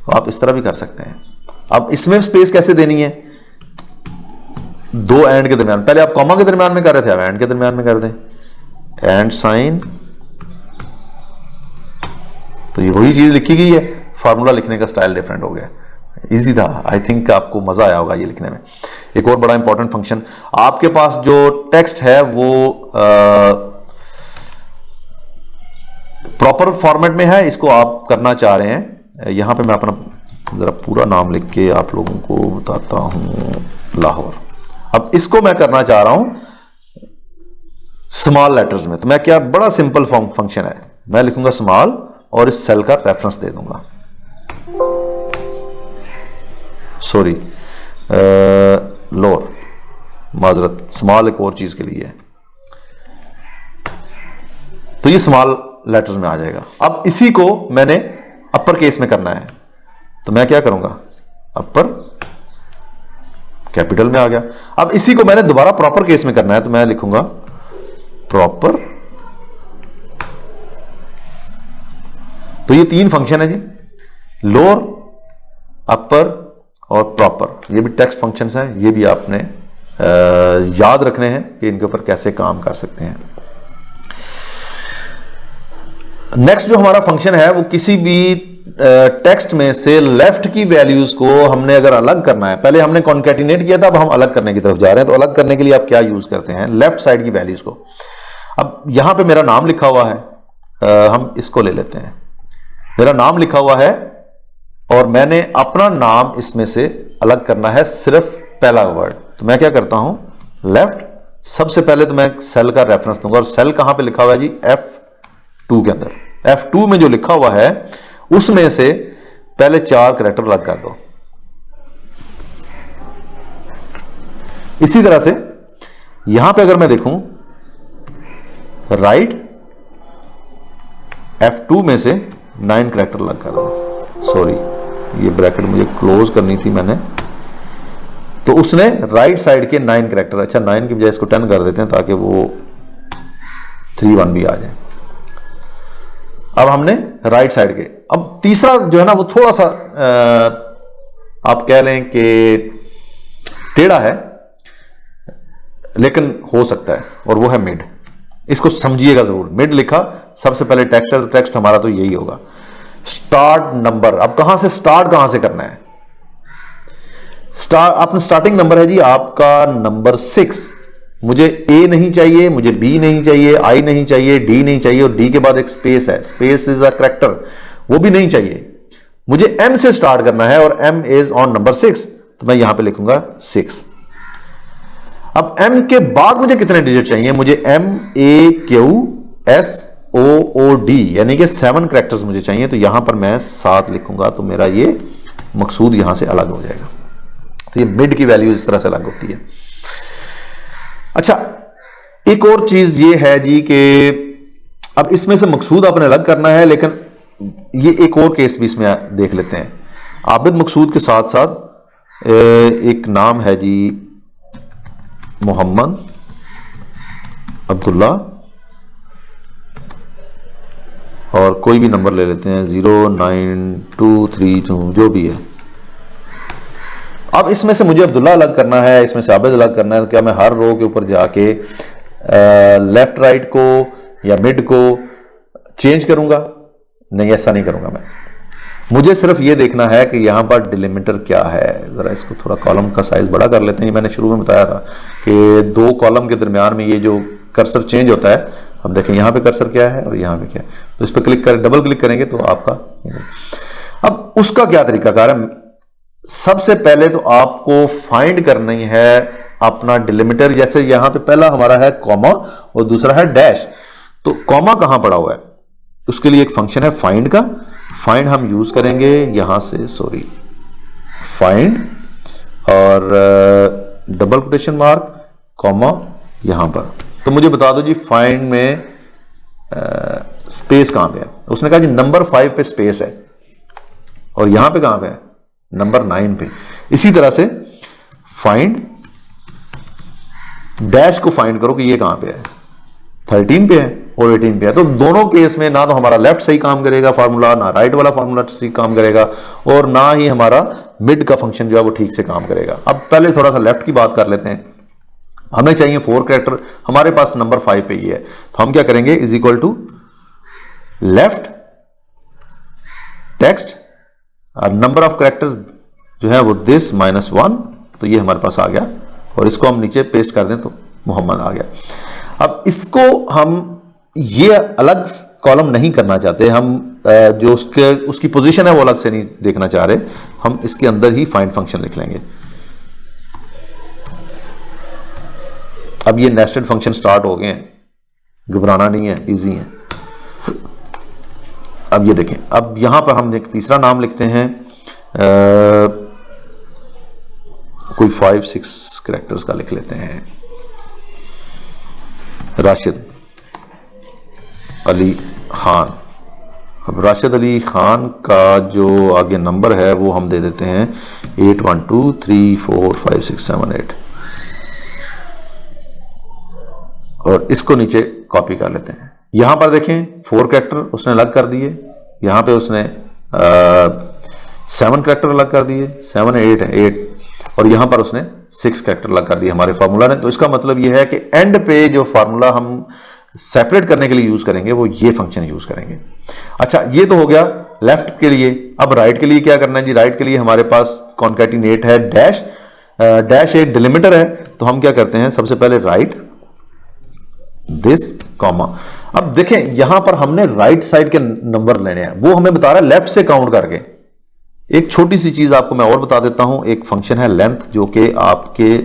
तो आप इस तरह भी कर सकते हैं। अब इसमें स्पेस कैसे देनी है, 2 एंड के दरमियान, पहले आप कॉमा के दरमियान में कर रहे थे, अब एंड के दरमियान में कर दें, एंड साइन। तो ये वही चीज लिखी गई है, फार्मूला लिखने का स्टाइल डिफरेंट हो गया। इजी था, आई थिंक आपको मजा आया होगा ये लिखने में। एक और बड़ा इंपॉर्टेंट फंक्शन, आपके पास जो टेक्स्ट है वो प्रॉपर फॉर्मेट में है, इसको आप करना चाह रहे हैं। यहां पे मैं अपना जरा पूरा नाम लिख के आप लोगों को बताता हूं, लाहौर। अब इसको मैं करना चाह रहा हूं स्मॉल लेटर्स में, तो मैं क्या, बड़ा सिंपल फंक्शन है, मैं लिखूंगा स्मॉल और इस सेल का रेफरेंस दे दूंगा, सॉरी लोअर, माजरत, स्मॉल एक और चीज के लिए है, तो ये स्मॉल लेटर्स में आ जाएगा। अब इसी को मैंने अपर केस में करना है, तो मैं क्या करूंगा, अपर कैपिटल में आ गया। अब इसी को मैंने दोबारा प्रॉपर केस में करना है, तो मैं लिखूंगा प्रॉपर। तो ये 3 फंक्शन है जी, लोअर, अपर और प्रॉपर। ये भी टेक्स्ट फंक्शंस हैं, ये भी आपने याद रखने हैं कि इनके ऊपर कैसे काम कर सकते हैं। नेक्स्ट जो हमारा फंक्शन है वो किसी भी टेक्स्ट में से लेफ्ट की वैल्यूज को हमने अगर अलग करना है, पहले हमने कॉन्कैटिनेट किया था, अब हम अलग करने की तरफ जा रहे हैं। तो अलग करने के लिए आप क्या यूज करते हैं, लेफ्ट साइड की वैल्यूज को। अब यहां पे मेरा नाम लिखा हुआ है, हम इसको ले लेते हैं, मेरा नाम लिखा हुआ है और मैंने अपना नाम इसमें से अलग करना है सिर्फ पहला वर्ड, तो मैं क्या करता हूं लेफ्ट, सबसे पहले तो मैं सेल का रेफरेंस दूंगा, और सेल कहां पे लिखा हुआ है जी F2 के अंदर। F2 में जो लिखा हुआ है उसमें से पहले 4 कैरेक्टर अलग कर दो। इसी तरह से यहां पे अगर मैं देखूं राइट F2 में से 9 कैरेक्टर अलग कर दो। सॉरी, ये ब्रैकेट मुझे क्लोज करनी थी मैंने, तो उसने राइट साइड के 9 कैरेक्टर, अच्छा 9 की बजाय इसको 10 कर देते हैं ताकि वो 3-1 भी आ जाए। अब हमने राइट साइड के, अब तीसरा जो है ना वो थोड़ा सा आप कह लें कि टेढ़ा है लेकिन हो सकता है, और वो है मिड। इसको समझिएगा जरूर, मिड लिखा सबसे पहले टेक्स्ट है, तो टेक्स्ट हमारा तो यही होगा। स्टार्ट नंबर, अब कहां से स्टार्ट कहां से करना है? अपना स्टार्टिंग नंबर है जी आपका नंबर 6। मुझे ए नहीं चाहिए, मुझे बी नहीं चाहिए, आई नहीं चाहिए, डी नहीं चाहिए, और डी के बाद एक स्पेस है, स्पेस इज अ कैरेक्टर, वो भी नहीं चाहिए। मुझे एम से स्टार्ट करना है और एम इज ऑन नंबर 6, तो मैं यहां पे लिखूंगा 6। अब एम के बाद मुझे कितने डिजिट चाहिए? मुझे MAQSOOD यानी कि 7 कैरेक्टर्स मुझे चाहिए, तो यहां पर मैं 7 लिखूंगा, तो मेरा ये मकसूद यहां से अलग हो जाएगा। तो ये मिड की वैल्यू इस तरह से अलग होती है। अच्छा, एक और चीज ये है जी कि अब इसमें से मकसूद आपने अलग करना है, लेकिन ये एक और केस भी इसमें देख लेते हैं। आबिद मकसूद के साथ साथ एक नाम है जी मोहम्मद अब्दुल्ला, और कोई भी नंबर ले लेते हैं 09232 जो भी है। अब इसमें से मुझे अब्दुल्ला अलग करना है, इसमें से आबिद अलग करना है, तो क्या मैं हर रो के ऊपर जाके लेफ्ट राइट को या मिड को चेंज करूंगा? नहीं, ऐसा नहीं करूंगा मैं। मुझे सिर्फ ये देखना है कि यहां पर डिलिमिटर क्या है। जरा इसको थोड़ा कॉलम का साइज बड़ा कर लेते हैं। ये मैंने शुरू में बताया था कि 2 कॉलम के दरमियान में ये जो कर्सर चेंज होता है, अब देखें यहां पे कर्सर क्या है और यहां पे क्या है, तो इस पर क्लिक कर, डबल क्लिक करेंगे तो आपका। अब उसका क्या तरीकाकार है? सबसे पहले तो आपको फाइंड करनी है अपना डिलिमिटर। जैसे यहां पे पहला हमारा है कॉमा और दूसरा है डैश, तो कॉमा कहां पड़ा हुआ है? उसके लिए एक फंक्शन है फाइंड का। फाइंड हम यूज करेंगे यहां से, सॉरी, फाइंड और डबल कोटेशन मार्क कॉमा यहां पर। तो मुझे बता दो जी फाइंड में स्पेस कहां पे है? उसने कहा जी नंबर 5 पे स्पेस है, और यहां पे कहां पे है? नंबर 9 पे। इसी तरह से फाइंड डैश को फाइंड करो कि ये कहां पे है, 13 पे है और 18 पे है। तो दोनों केस में ना तो हमारा लेफ्ट सही काम करेगा फार्मूला, ना राइट वाला फार्मूला सही काम करेगा, और ना ही हमारा मिड का फंक्शन जो है वो ठीक से काम करेगा। अब पहले थोड़ा सा लेफ्ट की बात कर लेते हैं। हमें चाहिए 4 कैरेक्टर, हमारे पास नंबर 5 पे ही है, तो हम क्या करेंगे? Is equal to left text और नंबर ऑफ कैरेक्टर्स जो है वो दिस -1, तो ये हमारे पास आ गया, और इसको हम नीचे पेस्ट कर दें तो मोहम्मद आ गया। अब इसको हम ये अलग कॉलम नहीं करना चाहते, हम जो उसकी पोजीशन है वो अलग से नहीं देखना चाह रहे, हम इसके अंदर ही फाइंड फंक्शन लिख लेंगे। अब ये नेस्टेड फंक्शन स्टार्ट हो गए हैं, घबराना नहीं है, इजी है। अब ये देखें, अब यहां पर हम एक तीसरा नाम लिखते हैं, कोई 5-6 कैरेक्टर्स का लिख लेते हैं, राशिद अली खान। अब राशिद अली खान का जो आगे नंबर है वो हम दे देते हैं 8 1 2 3 4 5 6 7 8, और इसको नीचे कॉपी कर लेते हैं। यहां पर देखें 4 कैरेक्टर उसने अलग कर दिए, यहां पे उसने 7 कैरेक्टर अलग कर दिए, 7 8 8, और यहां पर उसने 6 कैरेक्टर अलग कर दिए हमारे फार्मूला ने। तो इसका मतलब यह है कि एंड पे जो फार्मूला हम सेपरेट करने के लिए यूज करेंगे वो ये फंक्शन यूज करेंगे। अच्छा, ये तो हो गया लेफ्ट के लिए। अब राइट के लिए क्या करना है जी? राइट के लिए हमारे पास कॉन्कैटिनेट है डैश, डैश एक डिलिमिटर है, तो हम क्या करते हैं? सबसे पहले राइट दिस कॉमा। अब देखें यहां पर हमने राइट साइड के नंबर लेने हैं, वो हमें बता रहा है लेफ्ट से काउंट करके, एक छोटी सी चीज आपको मैं और बता देता हूं, एक फंक्शन है लेंथ जो कि आपके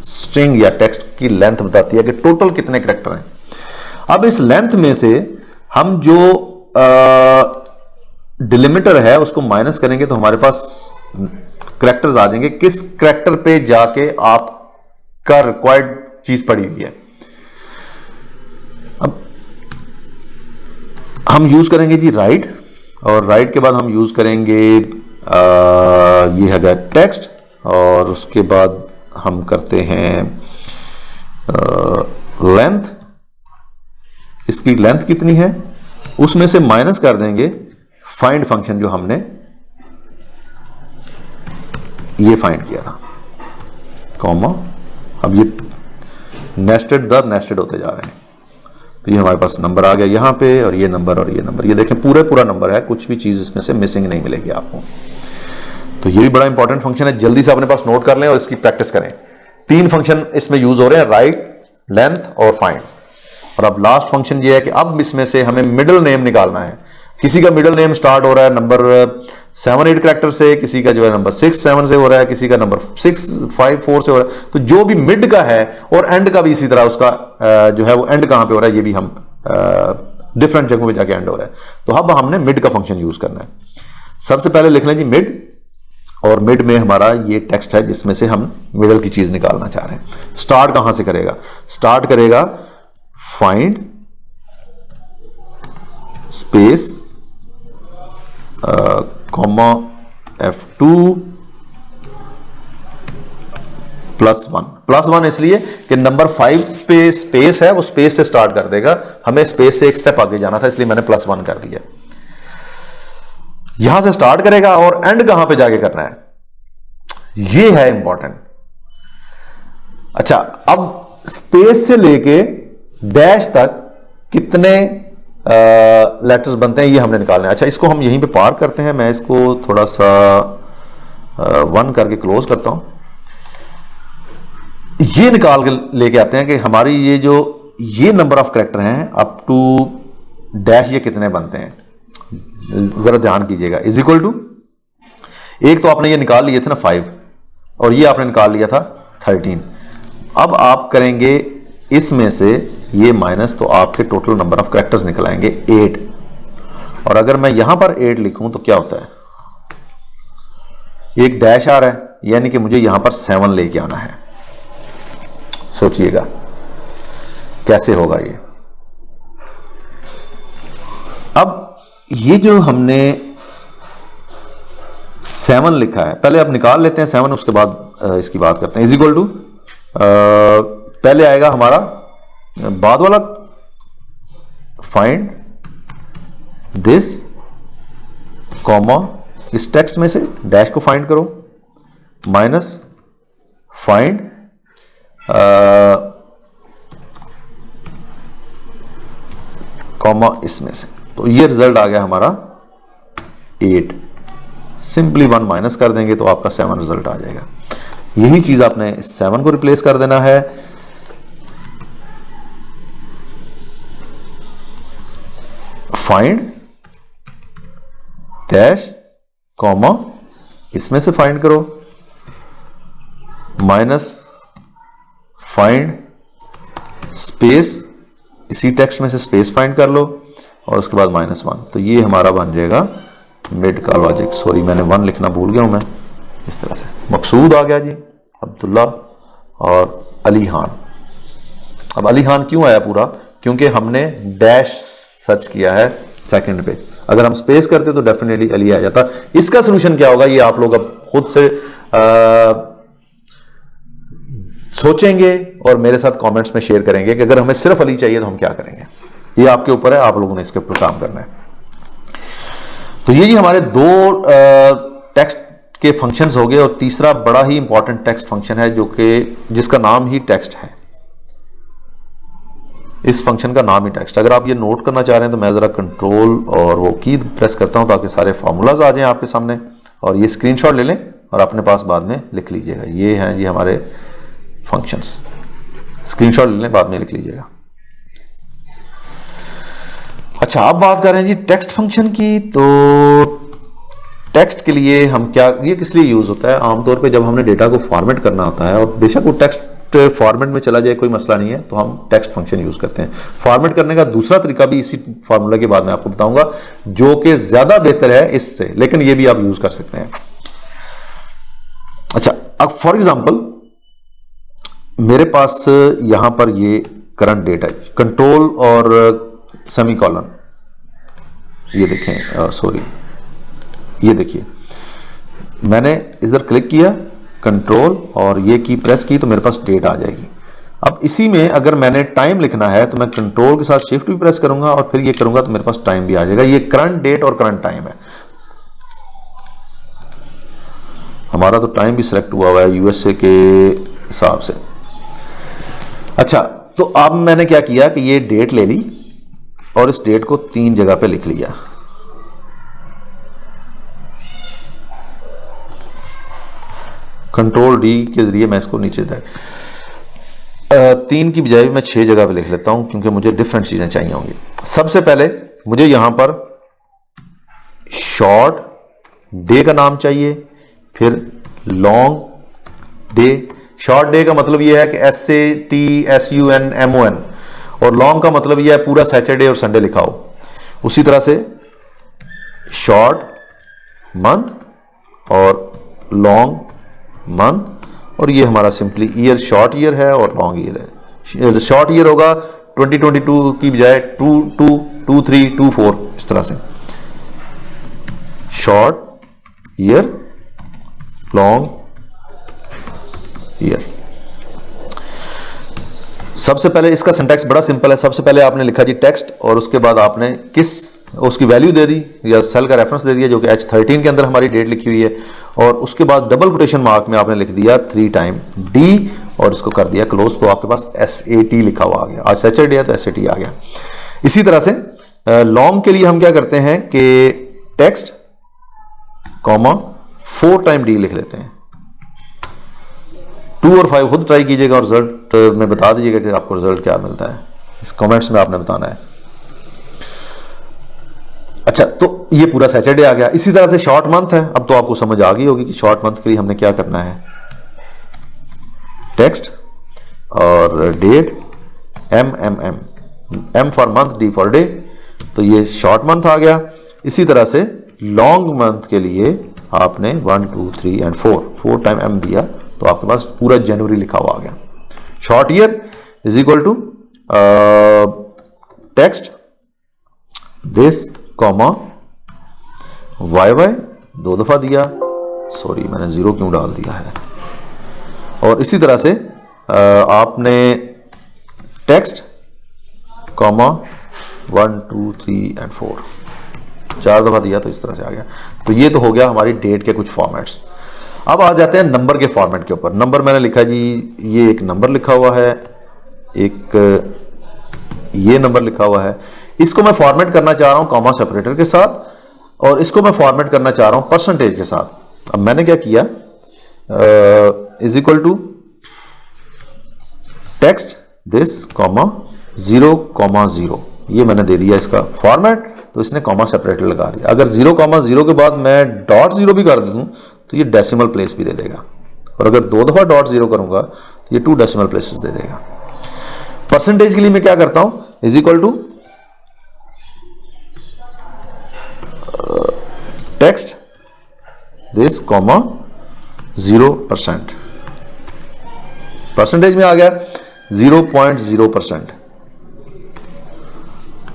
स्ट्रिंग या टेक्स्ट की लेंथ बताती है कि टोटल कितने कैरेक्टर हैं। अब इस लेंथ में से हम जो डिलिमिटर है उसको माइनस करेंगे तो हमारे पास कैरेक्टर्स आ जाएंगे, किस कैरेक्टर पे जाके आपका रिक्वायर्ड चीज पड़ी हुई है। अब हम यूज करेंगे जी राइट, और राइट के बाद हम यूज करेंगे ये है टेक्स्ट, और उसके बाद हम करते हैं लेंथ। इसकी लेंथ कितनी है उसमें से माइनस कर देंगे फाइंड फंक्शन जो हमने ये फाइंड किया था, कॉमा। अब ये नेस्टेड दर नेस्टेड होते जा रहे हैं, तो ये हमारे पास नंबर आ गया यहाँ पे, और ये नंबर और ये नंबर, ये देखें पूरा नंबर है, कुछ भी चीज इसमें से मिसिंग नहीं मिलेगी आपको। तो ये भी बड़ा इंपॉर्टेंट फंक्शन है, जल्दी से अपने पास नोट कर लें और इसकी प्रैक्टिस करें। 3 फंक्शन इसमें यूज हो रहे हैं, राइट, लेंथ और फाइंड। और अब लास्ट फंक्शन ये है कि अब इसमें से हमें मिडिल नेम निकालना है। किसी का मिडिल नेम स्टार्ट हो रहा है नंबर 7-8 कैरेक्टर से, किसी का जो है नंबर 6-7 से हो रहा है, किसी का नंबर 6-5-4 से हो रहा है। तो जो भी मिड का है और एंड का भी इसी तरह उसका जो है वो एंड कहां पे हो रहा है, ये भी हम डिफरेंट जगहों पे जाके एंड हो रहा है। तो अब हमने मिड का फंक्शन यूज करना है। सबसे पहले लिख लें जी मिड, और मिड में हमारा ये टेक्स्ट है जिसमें से हम मिडल की चीज निकालना चाह रहे हैं। स्टार्ट कहां से करेगा, स्टार्ट करेगा फाइंड स्पेस कॉमा F2 +1 इसलिए कि नंबर 5 पे स्पेस है, वो स्पेस से स्टार्ट कर देगा, हमें स्पेस से एक स्टेप आगे जाना था इसलिए मैंने +1 कर दिया। यहां से स्टार्ट करेगा और एंड कहां पे जाके करना है, ये है इंपॉर्टेंट। अच्छा, अब स्पेस से लेके डैश तक कितने लेटर्स बनते हैं ये हमने निकालना है। अच्छा, इसको हम यहीं पे पार करते हैं, मैं इसको थोड़ा सा 1 करके क्लोज करता हूं। ये निकाल के लेके आते हैं कि हमारी ये नंबर ऑफ कैरेक्टर हैं अप टू डैश ये कितने बनते हैं। जरा ध्यान कीजिएगा, इज इक्वल टू, एक तो आपने ये निकाल लिए थे ना 5, और ये आपने निकाल लिया था 13। अब आप करेंगे इसमें से ये माइनस, तो आपके टोटल नंबर ऑफ कैरेक्टर्स निकल आएंगे 8। और अगर मैं यहां पर 8 लिखूं तो क्या होता है, एक डैश आ रहा है, यानी कि मुझे यहां पर 7 लेके आना है। सोचिएगा कैसे होगा ये। अब ये जो हमने 7 लिखा है, पहले आप निकाल लेते हैं 7, उसके बाद इसकी बात करते हैं। इज इक्वल टू, पहले आएगा हमारा बाद वाला फाइंड दिस, कॉमा, इस टेक्स्ट में से डैश को फाइंड करो, माइनस फाइंड कॉमा इसमें से, तो ये रिजल्ट आ गया हमारा 8। सिंपली 1 माइनस कर देंगे तो आपका 7 रिजल्ट आ जाएगा। यही चीज आपने 7 को रिप्लेस कर देना है। फाइंड डैश कॉमा इसमें से फाइंड करो, माइनस फाइंड स्पेस, इसी टेक्स्ट में से स्पेस फाइंड कर लो, और उसके बाद -1। तो ये हमारा बन जाएगा मिड का लॉजिक। सॉरी, मैंने 1 लिखना भूल गया हूं मैं। इस तरह से मकसूद आ गया जी, अब्दुल्ला और अली खान। अब अली खान क्यों आया पूरा, क्योंकि हमने डैश सर्च किया है सेकंड पे। अगर हम स्पेस करते तो डेफिनेटली अली आ जाता। इसका सोल्यूशन क्या होगा ये आप लोग अब खुद से सोचेंगे और मेरे साथ कमेंट्स में शेयर करेंगे कि अगर हमें सिर्फ अली चाहिए तो हम क्या करेंगे। ये आपके ऊपर है, आप लोगों ने इसके ऊपर काम करना है। तो ये जी हमारे 2 टेक्स्ट के फंक्शंस हो गए, और तीसरा बड़ा ही इंपॉर्टेंट टेक्स्ट फंक्शन है जो कि जिसका नाम ही टेक्स्ट है। इस फंक्शन का नाम ही टेक्स्ट। अगर आप ये नोट करना चाह रहे हैं तो मैं जरा कंट्रोल और वो की प्रेस करता हूं ताकि सारे फार्मूलाज आ जाएं आपके सामने, और ये स्क्रीनशॉट ले लें और अपने पास बाद में लिख लीजिएगा। ये हैं जी हमारे फंक्शंस, स्क्रीनशॉट ले लें, बाद में लिख लीजिएगा। अच्छा, अब बात कर रहे हैं जी टेक्स्ट फंक्शन की। तो टेक्स्ट के लिए हम क्या, ये किस लिए यूज होता है, आमतौर पे जब हमने डेटा को फॉर्मेट करना होता है, और बेशक वो टेक्स्ट फॉर्मेट में चला जाए कोई मसला नहीं है, तो हम टेक्स्ट फंक्शन यूज करते हैं। फॉर्मेट करने का दूसरा तरीका भी इसी फॉर्मूला के बाद मैं आपको बताऊंगा, जो कि ज्यादा बेहतर है इससे, लेकिन ये भी आप यूज कर सकते हैं। अच्छा, अब फॉर एग्जांपल मेरे पास यहां पर ये करंट डेट है, कंट्रोल और सेमीकोलन, ये देखें, सॉरी, ये देखिए, मैंने इधर क्लिक किया कंट्रोल और ये की प्रेस की तो मेरे पास डेट आ जाएगी। अब इसी में अगर मैंने टाइम लिखना है तो मैं कंट्रोल के साथ शिफ्ट भी प्रेस करूंगा और फिर ये करूंगा तो मेरे पास टाइम भी आ जाएगा। ये करंट डेट और करंट टाइम है। हमारा तो टाइम भी सिलेक्ट हुआ है यूएसए के हिसाब से। अच्छा, तो अब मैंने क्या किया कि ये डेट ले ली और इस डेट को 3 जगह पे लिख लिया। कंट्रोल डी के जरिए मैं इसको नीचे 3 की बजाय मैं 6 जगह पे लिख लेता हूं, क्योंकि मुझे डिफरेंट चीजें चाहिए होंगी। सबसे पहले मुझे यहां पर शॉर्ट डे का नाम चाहिए, फिर लॉन्ग डे। शॉर्ट डे का मतलब यह है कि SATSUNMON, और लॉन्ग का मतलब यह है पूरा सैटरडे और संडे लिखा हो। उसी तरह से शॉर्ट मंथ और लॉन्ग मंथ, और ये हमारा सिंपली ईयर, शॉर्ट ईयर है और लॉन्ग ईयर है। शॉर्ट ईयर होगा 2022 की बजाय 22, 23, 24, इस तरह से शॉर्ट ईयर, लॉन्ग ईयर। सबसे पहले इसका सिंटैक्स बड़ा सिंपल है। सबसे पहले आपने लिखा जी टेक्स्ट, और उसके बाद आपने उसकी वैल्यू दे दी या सेल का रेफरेंस दे दिया, जो कि H13 के अंदर हमारी डेट लिखी हुई है, और उसके बाद डबल कोटेशन मार्क में आपने लिख दिया 3 टाइम डी और इसको कर दिया क्लोज, तो आपके पास SAT लिखा हुआ आ गया। आज सैटरडे है तो SAT आ गया। इसी तरह से लॉन्ग के लिए हम क्या करते हैं कि टेक्स्ट कॉमा 4 टाइम डी लिख लेते हैं। 2 और 5 खुद ट्राई कीजिएगा और रिजल्ट में बता दीजिएगा कि आपको रिजल्ट क्या मिलता है, इस कमेंट्स में आपने बताना है। अच्छा, तो ये पूरा सैटरडे आ गया। इसी तरह से शॉर्ट मंथ है। अब तो आपको समझ आ गई होगी कि शॉर्ट मंथ के लिए हमने क्या करना है। टेक्स्ट और date, M for month, D for day, तो ये शॉर्ट मंथ आ गया। इसी तरह से लॉन्ग मंथ के लिए आपने 1, 2, 3 एंड 4 टाइम M दिया, तो आपके पास पूरा जनवरी लिखा हुआ आ गया। Short year is equal to text this comma YY 2 दफा दिया, सॉरी मैंने 0 क्यों डाल दिया है। और इसी तरह से आपने टेक्स्ट कॉमा 1, 2, 3 एंड 4 4 दफा दिया, तो इस तरह से आ गया। तो ये तो हो गया हमारी डेट के कुछ फॉर्मेट्स। अब आ जाते हैं नंबर के फॉर्मेट के ऊपर। नंबर मैंने लिखा जी, ये एक नंबर लिखा हुआ है, एक ये नंबर लिखा हुआ है। इसको मैं फॉर्मेट करना चाह रहा हूं कॉमा सेपरेटर के साथ, और इसको मैं फॉर्मेट करना चाह रहा हूं परसेंटेज के साथ। अब मैंने क्या किया, is equal to text this comma 0,0, ये मैंने दे दिया इसका फॉर्मेट, तो इसने कॉमा सेपरेटर लगा दिया। अगर 0,0 के बाद मैं .0 भी कर दूं तो ये डेसिमल प्लेस भी दे देगा, और अगर 2 दफा .0 करूंगा तो ये 2 डेसिमल प्लेसेस दे देगा। परसेंटेज के लिए मैं क्या करता हूं, is equal to text this comma 0%, percentage में आ गया 0.0%,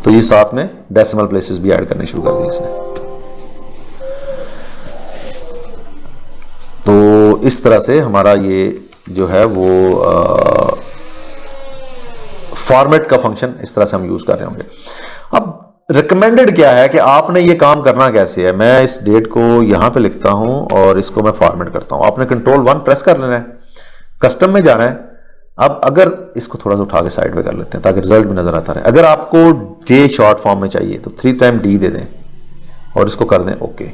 तो ये साथ में डेसिमल प्लेसेस भी ऐड करने शुरू कर दिए इसने। तो इस तरह से हमारा ये जो है वो फॉर्मेट का फंक्शन इस तरह से हम यूज कर रहे होंगे। अब रिकमेंडेड क्या है कि आपने ये काम करना कैसे है। मैं इस डेट को यहां पे लिखता हूं और इसको मैं फॉर्मेट करता हूं। आपने कंट्रोल 1 प्रेस कर लेना है, कस्टम में जाना है। अब अगर इसको थोड़ा सा उठा के साइड में कर लेते हैं ताकि रिजल्ट भी नजर आता रहे। अगर आपको डे शॉर्ट फॉर्म में चाहिए तो 3 टाइम डी दे दें और इसको कर दें ओके।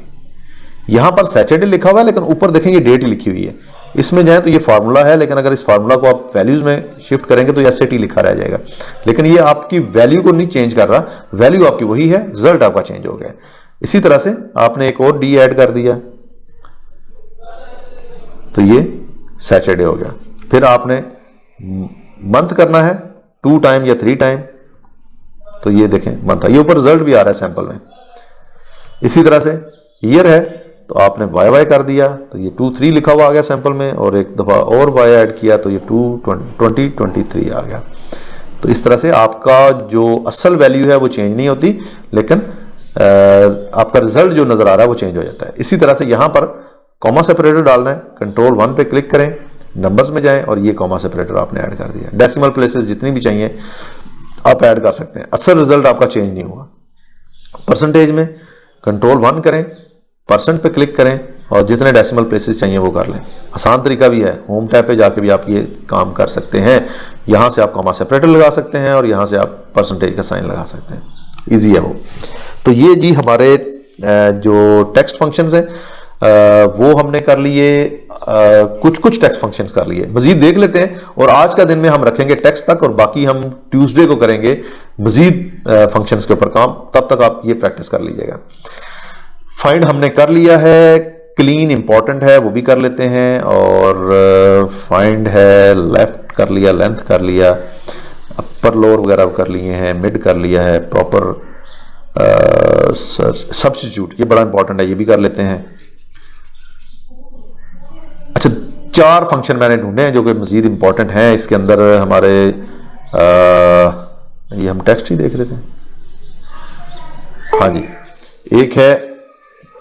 यहां पर सैटरडे लिखा हुआ है लेकिन ऊपर देखेंगे डेट ही लिखी हुई है। इसमें जाए तो ये फार्मूला है, लेकिन अगर इस फार्मूला को आप वैल्यूज में शिफ्ट करेंगे तो SAT लिखा रह जाएगा, लेकिन ये आपकी वैल्यू को नहीं चेंज कर रहा, वैल्यू आपकी वही है, रिजल्ट आपका चेंज हो गया। इसी तरह से आपने एक और डी ऐड कर दिया तो ये सैटरडे हो गया। फिर आपने मंथ करना है 2 टाइम या 3 टाइम, तो ये देखें मंथ, ये ऊपर रिजल्ट भी आ रहा है सैंपल में। इसी तरह से ईयर है तो आपने वाई कर दिया तो ये 2-3 लिखा हुआ आ गया सैंपल में, और एक दफ़ा और वाई ऐड किया तो ये 2023 आ गया। तो इस तरह से आपका जो असल वैल्यू है वो चेंज नहीं होती, लेकिन आपका रिजल्ट जो नज़र आ रहा है वो चेंज हो जाता है। इसी तरह से यहाँ पर कॉमा सेपरेटर डालना है, कंट्रोल 1 पे क्लिक करें, नंबर्स में जाएं और ये कॉमा सेपरेटर आपने ऐड कर दिया। डेसिमल प्लेसेस जितनी भी चाहिए आप ऐड कर सकते हैं, असल रिजल्ट आपका चेंज नहीं हुआ। परसेंटेज में कंट्रोल 1 करें, परसेंट पे क्लिक करें और जितने डेसिमल प्लेसेस चाहिए वो कर लें। आसान तरीका भी है, होम टैब पे जाके भी आप ये काम कर सकते हैं। यहाँ से आप कॉमा सेपरेटर लगा सकते हैं और यहाँ से आप परसेंटेज का साइन लगा सकते हैं, ईजी है वो। तो ये जी हमारे जो टेक्स्ट फंक्शंस हैं वो हमने कर लिए, कुछ टेक्स्ट फंक्शंस कर लिए। मजीद देख लेते हैं, और आज का दिन में हम रखेंगे टेक्स्ट तक, और बाकी हम ट्यूसडे को करेंगे मजीद फंक्शंस के ऊपर काम। तब तक आप ये प्रैक्टिस कर लीजिएगा। फाइंड हमने कर लिया है, क्लीन इंपॉर्टेंट है वो भी कर लेते हैं, और फाइंड है लेफ्ट कर लिया, लेंथ कर लिया, अपर लोअर वगैरह कर लिए हैं, मिड कर लिया है, प्रॉपर सब्स्टिट्यूट ये बड़ा इंपॉर्टेंट है, ये भी कर लेते हैं। अच्छा, 4 फंक्शन मैंने ढूंढे हैं जो कि मजीद इंपॉर्टेंट हैं इसके अंदर हमारे। ये हम टेक्स्ट ही देख रहे थे, हाँ जी। एक है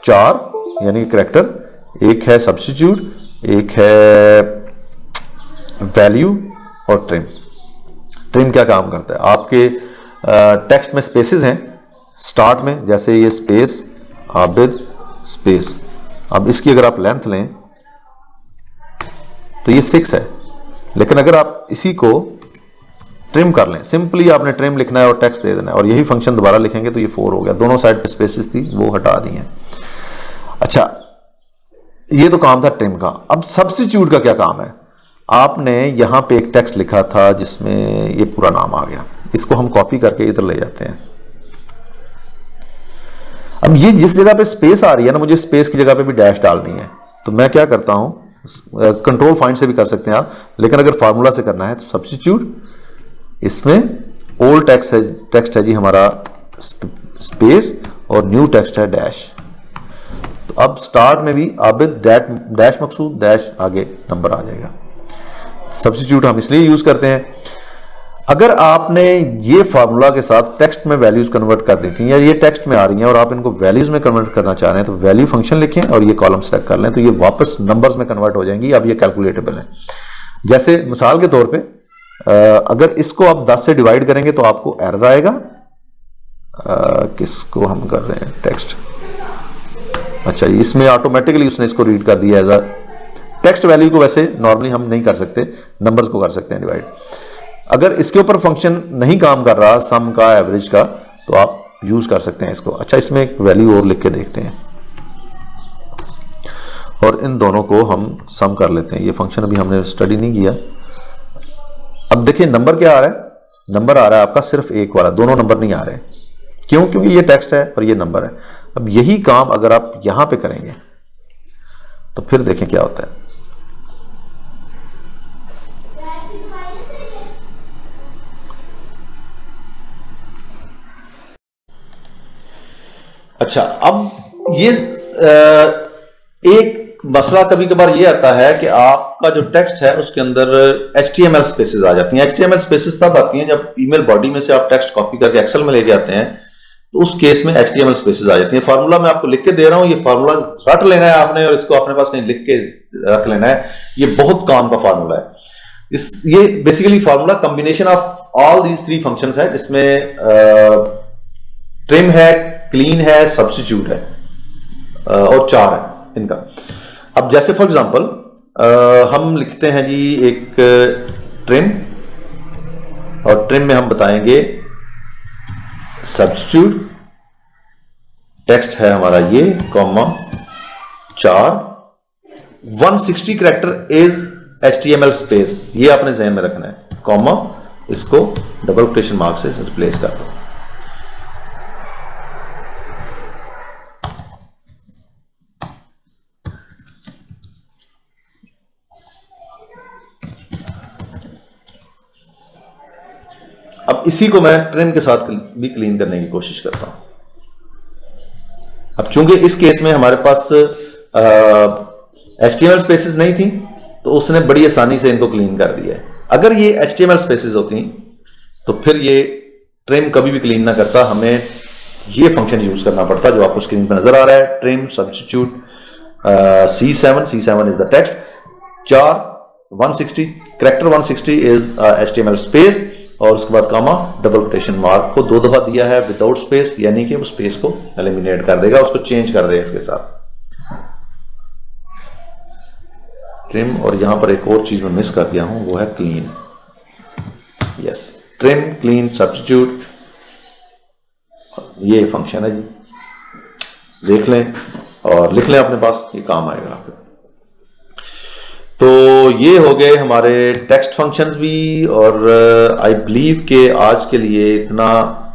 4 यानी करैक्टर, एक है सब्स्टिट्यूट, एक है वैल्यू और ट्रिम। ट्रिम क्या काम करता है? आपके टेक्स्ट में स्पेसेस हैं स्टार्ट में, जैसे ये स्पेस, आबिद स्पेस। अब इसकी अगर आप लेंथ लें तो ये 6 है, लेकिन अगर आप इसी को ट्रिम कर लें, सिंपली आपने ट्रिम लिखना है और टेक्स्ट दे देना है, और यही फंक्शन दोबारा लिखेंगे तो ये 4 हो गया। दोनों साइड पे स्पेसेस थी वो हटा दी हैं। अच्छा, ये तो काम था ट्रिम का। अब सब्स्टिट्यूट का क्या काम है? आपने यहां पे एक टेक्स्ट लिखा था जिसमें ये पूरा नाम आ गया, इसको हम कॉपी करके इधर ले जाते हैं। अब ये जिस जगह पे स्पेस आ रही है ना, मुझे स्पेस की जगह पे भी डैश डालनी है, तो मैं क्या करता हूं, कंट्रोल फाइंड से भी कर सकते हैं आप, लेकिन अगर फार्मूला से करना है तो सब्स्टिट्यूट, इसमें ओल्ड टेक्स्ट है जी हमारा स्पेस, और न्यू टेक्स्ट है डैश। तो अब स्टार्ट में भी आबिद डैश मकसूद डैश आगे नंबर आ जाएगा। सब्स्टिट्यूट हम इसलिए यूज करते हैं, अगर आपने ये फार्मूला के साथ टेक्स्ट में वैल्यूज कन्वर्ट कर दी थी, या ये टेक्स्ट में आ रही हैं और आप इनको वैल्यूज में कन्वर्ट करना चाह रहे हैं, तो वैल्यू फंक्शन लिखें और ये कॉलम सेलेक्ट कर लें, तो ये वापस नंबर्स में कन्वर्ट हो जाएंगी। अब ये कैलकुलेटेबल है। जैसे मिसाल के तौर पे अगर इसको आप 10 से डिवाइड करेंगे तो आपको एरर आएगा। किसको हम कर रहे हैं? टेक्स्ट। अच्छा, इसमें ऑटोमेटिकली उसने इसको रीड कर दिया एज अ टेक्स्ट वैल्यू को। वैसे नॉर्मली हम नहीं कर सकते, नंबर्स को कर सकते हैं डिवाइड। अगर इसके ऊपर फंक्शन नहीं काम कर रहा, सम का, एवरेज का, तो आप यूज कर सकते हैं इसको। अच्छा, इसमें एक वैल्यू और लिख के देखते हैं, और इन दोनों को हम सम कर लेते हैं। ये फंक्शन अभी हमने स्टडी नहीं किया। अब देखिए नंबर क्या आ रहा है? नंबर आ रहा है आपका सिर्फ 1 वाला, दोनों नंबर नहीं आ रहे। क्यों? क्योंकि ये टेक्स्ट है और ये नंबर है। अब यही काम अगर आप यहां पे करेंगे तो फिर देखें क्या होता है। अच्छा, अब ये एक मसला कभी कभार ये आता है कि आपका जो टेक्स्ट है उसके अंदर HTML स्पेसेस आ जाती हैं। HTML स्पेसेस तब आती हैं जब ईमेल बॉडी में से आप टेक्स्ट कॉपी करके एक्सेल में ले जाते हैं, तो उस केस में HTML स्पेसेस आ जाती हैं। फार्मूला मैं आपको लिख के दे रहा हूं, ये फार्मूला रट लेना है आपने और इसको अपने पास कहीं लिख के रख लेना है। ये बहुत काम का फार्मूला है। ये basically formula combination of all these 3 functions है, जिसमें ट्रिम है, क्लीन है, सब्स्टिट्यूट है, और 4 है इनका। अब जैसे फॉर एग्जांपल हम लिखते हैं जी एक ट्रिम, और ट्रिम में हम बताएंगे सब्स्टिट्यूट, टेक्स्ट है हमारा ये, comma 4, 160 character is HTML space, ये आपने ध्यान में रखना है, कॉमा, इसको डबल कोटेशन मार्क से रिप्लेस कर दो। अब इसी को मैं ट्रिम के साथ भी क्लीन करने की कोशिश करता हूं। अब चूंकि इस केस में हमारे पास HTML स्पेसेस नहीं थी, तो उसने बड़ी आसानी से इनको क्लीन कर दिया है। अगर ये HTML स्पेसेस होती तो फिर ये ट्रिम कभी भी क्लीन ना करता, हमें ये फंक्शन यूज करना पड़ता जो आपको स्क्रीन पर नजर आ रहा है, trim substitute C7 is the text, 160 character 160 is HTML space, और उसके बाद कामा डबल कोटेशन मार्क को 2 दफा दिया है विदाउट स्पेस, यानी कि वो स्पेस को एलिमिनेट कर देगा, उसको चेंज कर देगा इसके साथ ट्रिम। और यहां पर एक और चीज मैं मिस कर दिया हूं, वो है clean. Yes, trim clean substitute, ये फंक्शन है जी, देख लें और लिख लें अपने पास, ये काम आएगा आपको। तो ये हो गए हमारे टेक्स्ट फंक्शंस भी, और आई बिलीव के आज के लिए इतना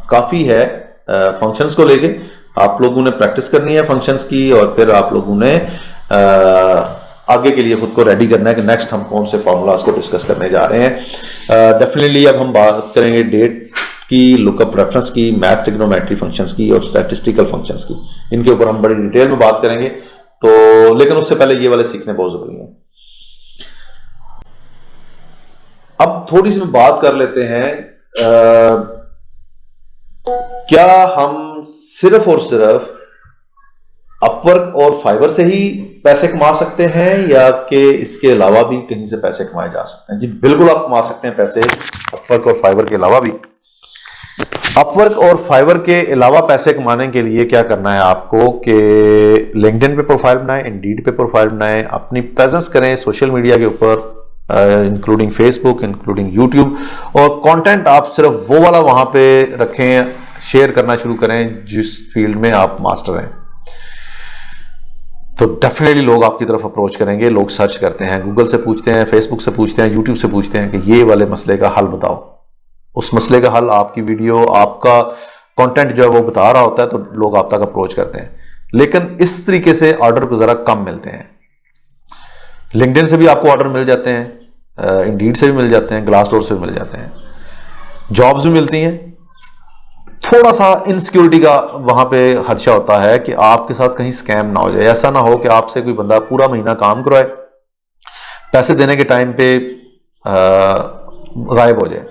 काफी है फंक्शंस को लेके। आप लोगों ने प्रैक्टिस करनी है फंक्शंस की, और फिर आप लोगों ने आगे के लिए खुद को रेडी करना है कि नेक्स्ट हम कौन से फॉर्मूलाज को डिस्कस करने जा रहे हैं। डेफिनेटली अब हम बात करेंगे डेट की, लुकअप रेफरेंस की, मैथ ट्रिग्नोमेट्री फंक्शंस की और स्टैटिस्टिकल फंक्शंस की। इनके ऊपर हम बड़ी डिटेल में बात करेंगे, तो लेकिन उससे पहले ये वाले सीखने बहुत जरूरी है। अब थोड़ी सी बात कर लेते हैं, क्या हम सिर्फ और सिर्फ अपवर्क और फाइवर से ही पैसे कमा सकते हैं, या कि इसके अलावा भी कहीं से पैसे कमाए जा सकते हैं? जी बिल्कुल, आप कमा सकते हैं पैसे अपवर्क और फाइवर के अलावा भी। अपवर्क और फाइवर के अलावा पैसे कमाने के लिए क्या करना है आपको कि लिंक्डइन पे प्रोफाइल बनाएं, इंडीड पे प्रोफाइल बनाएं, अपनी प्रेजेंस करें सोशल मीडिया के ऊपर, इंक्लूडिंग फेसबुक, इंक्लूडिंग यूट्यूब, और कंटेंट आप सिर्फ वो वाला वहां पे रखें, शेयर करना शुरू करें जिस फील्ड में आप मास्टर हैं। तो डेफिनेटली लोग आपकी तरफ अप्रोच करेंगे, लोग सर्च करते हैं, गूगल से पूछते हैं, फेसबुक से पूछते हैं, यूट्यूब से पूछते हैं कि ये वाले मसले का हल बताओ। उस मसले का हल आपकी वीडियो, आपका कंटेंट जो है वो बता रहा होता है, तो लोग आप तक अप्रोच करते हैं। लेकिन इस तरीके से ऑर्डर को जरा कम मिलते हैं। लिंक्डइन से भी आपको ऑर्डर मिल जाते हैं, इंडीड से भी मिल जाते हैं, ग्लासडोर से भी मिल जाते हैं, जॉब्स भी मिलती हैं। थोड़ा सा इनसिक्योरिटी का वहां पे खदशा होता है कि आपके साथ कहीं स्कैम ना हो जाए। ऐसा ना हो कि आपसे कोई बंदा पूरा महीना काम करवाए, पैसे देने के टाइम पे गायब हो जाए।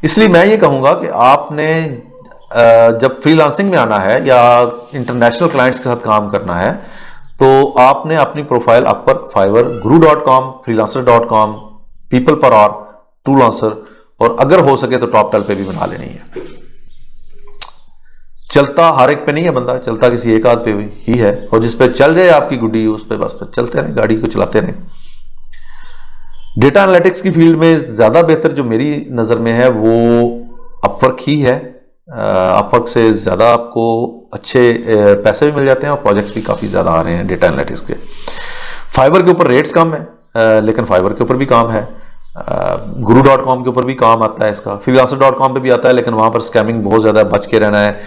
इसलिए मैं ये कहूंगा कि आपने जब फ्रीलांसिंग में आना है या इंटरनेशनल क्लाइंट्स के साथ काम करना है, तो आपने अपनी profile Upwork, Fiverr, guru.com, freelancer.com, People पर आवर, टूलॉन्सर, और अगर हो सके तो टॉप टेल पे भी बना लेनी है। चलता हर एक पे नहीं है बंदा, चलता किसी एक आध पे ही है, और जिस पे चल जाए आपकी गुड्डी, उस पे बस पे चलते रहे, गाड़ी को चलाते रहे। डेटा एनालिटिक्स की फील्ड में ज्यादा बेहतर जो मेरी नजर में है वो अपवर्क ही है। अपवर्क से ज्यादा आपको अच्छे पैसे भी मिल जाते हैं और प्रोजेक्ट्स भी काफी ज्यादा आ रहे हैं डेटा एनालिटिक्स के। फाइवर के ऊपर रेट्स कम है, लेकिन फाइवर के ऊपर भी काम है। guru.com के ऊपर भी काम आता है इसका, freelancer.com पे भी आता है, लेकिन वहां पर स्कैमिंग बहुत ज्यादा, बच के रहना है।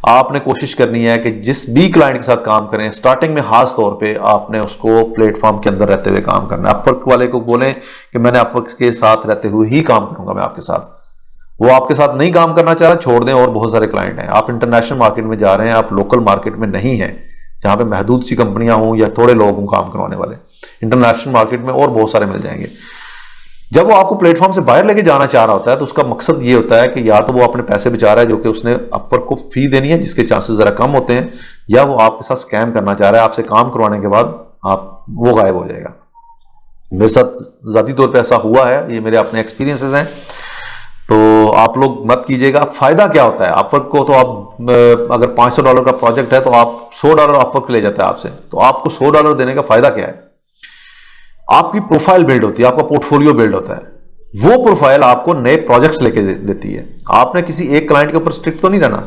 आपने कोशिश करनी है कि जिस भी क्लाइंट के साथ काम करें, स्टार्टिंग में खास तौर पे आपने उसको प्लेटफॉर्म के अंदर रहते हुए काम करना है। अपवर्क वाले को बोलें कि मैंने अपवर्क के साथ रहते हुए ही काम करूंगा मैं आपके साथ, वो आपके साथ नहीं काम करना चाह रहा, छोड़ दें। और बहुत सारे क्लाइंट हैं, आप इंटरनेशनल मार्केट में जा रहे हैं, आप लोकल मार्केट में नहीं है जहां पे महदूद सी कंपनियां हों या थोड़े लोग हों काम करवाने वाले। इंटरनेशनल मार्केट में और बहुत सारे मिल जाएंगे। जब वो आपको प्लेटफॉर्म से बाहर लेके जाना चाह रहा होता है, तो उसका मकसद ये होता है कि या तो वो अपने पैसे बचा रहा है जो कि उसने अपवर्क को फी देनी है, जिसके चांसेस जरा कम होते हैं, या वो आपके साथ स्कैम करना चाह रहा है। आपसे काम करवाने के बाद वो गायब हो जाएगा। मेरे साथ जाती तौर पे ऐसा हुआ है, ये मेरे अपने एक्सपीरियंसेस हैं, तो आप लोग मत कीजिएगा। फायदा क्या होता है अपवर्क को, तो आप अगर $500 का प्रोजेक्ट है तो आप $100 अपवर्क ले जाता है आपसे, तो आपको $100 देने का फायदा क्या है? आपकी प्रोफाइल बिल्ड होती है, आपका पोर्टफोलियो बिल्ड होता है। वो प्रोफाइल आपको नए प्रोजेक्ट्स लेके देती है। आपने किसी एक क्लाइंट के ऊपर स्ट्रिक्ट तो नहीं रहना।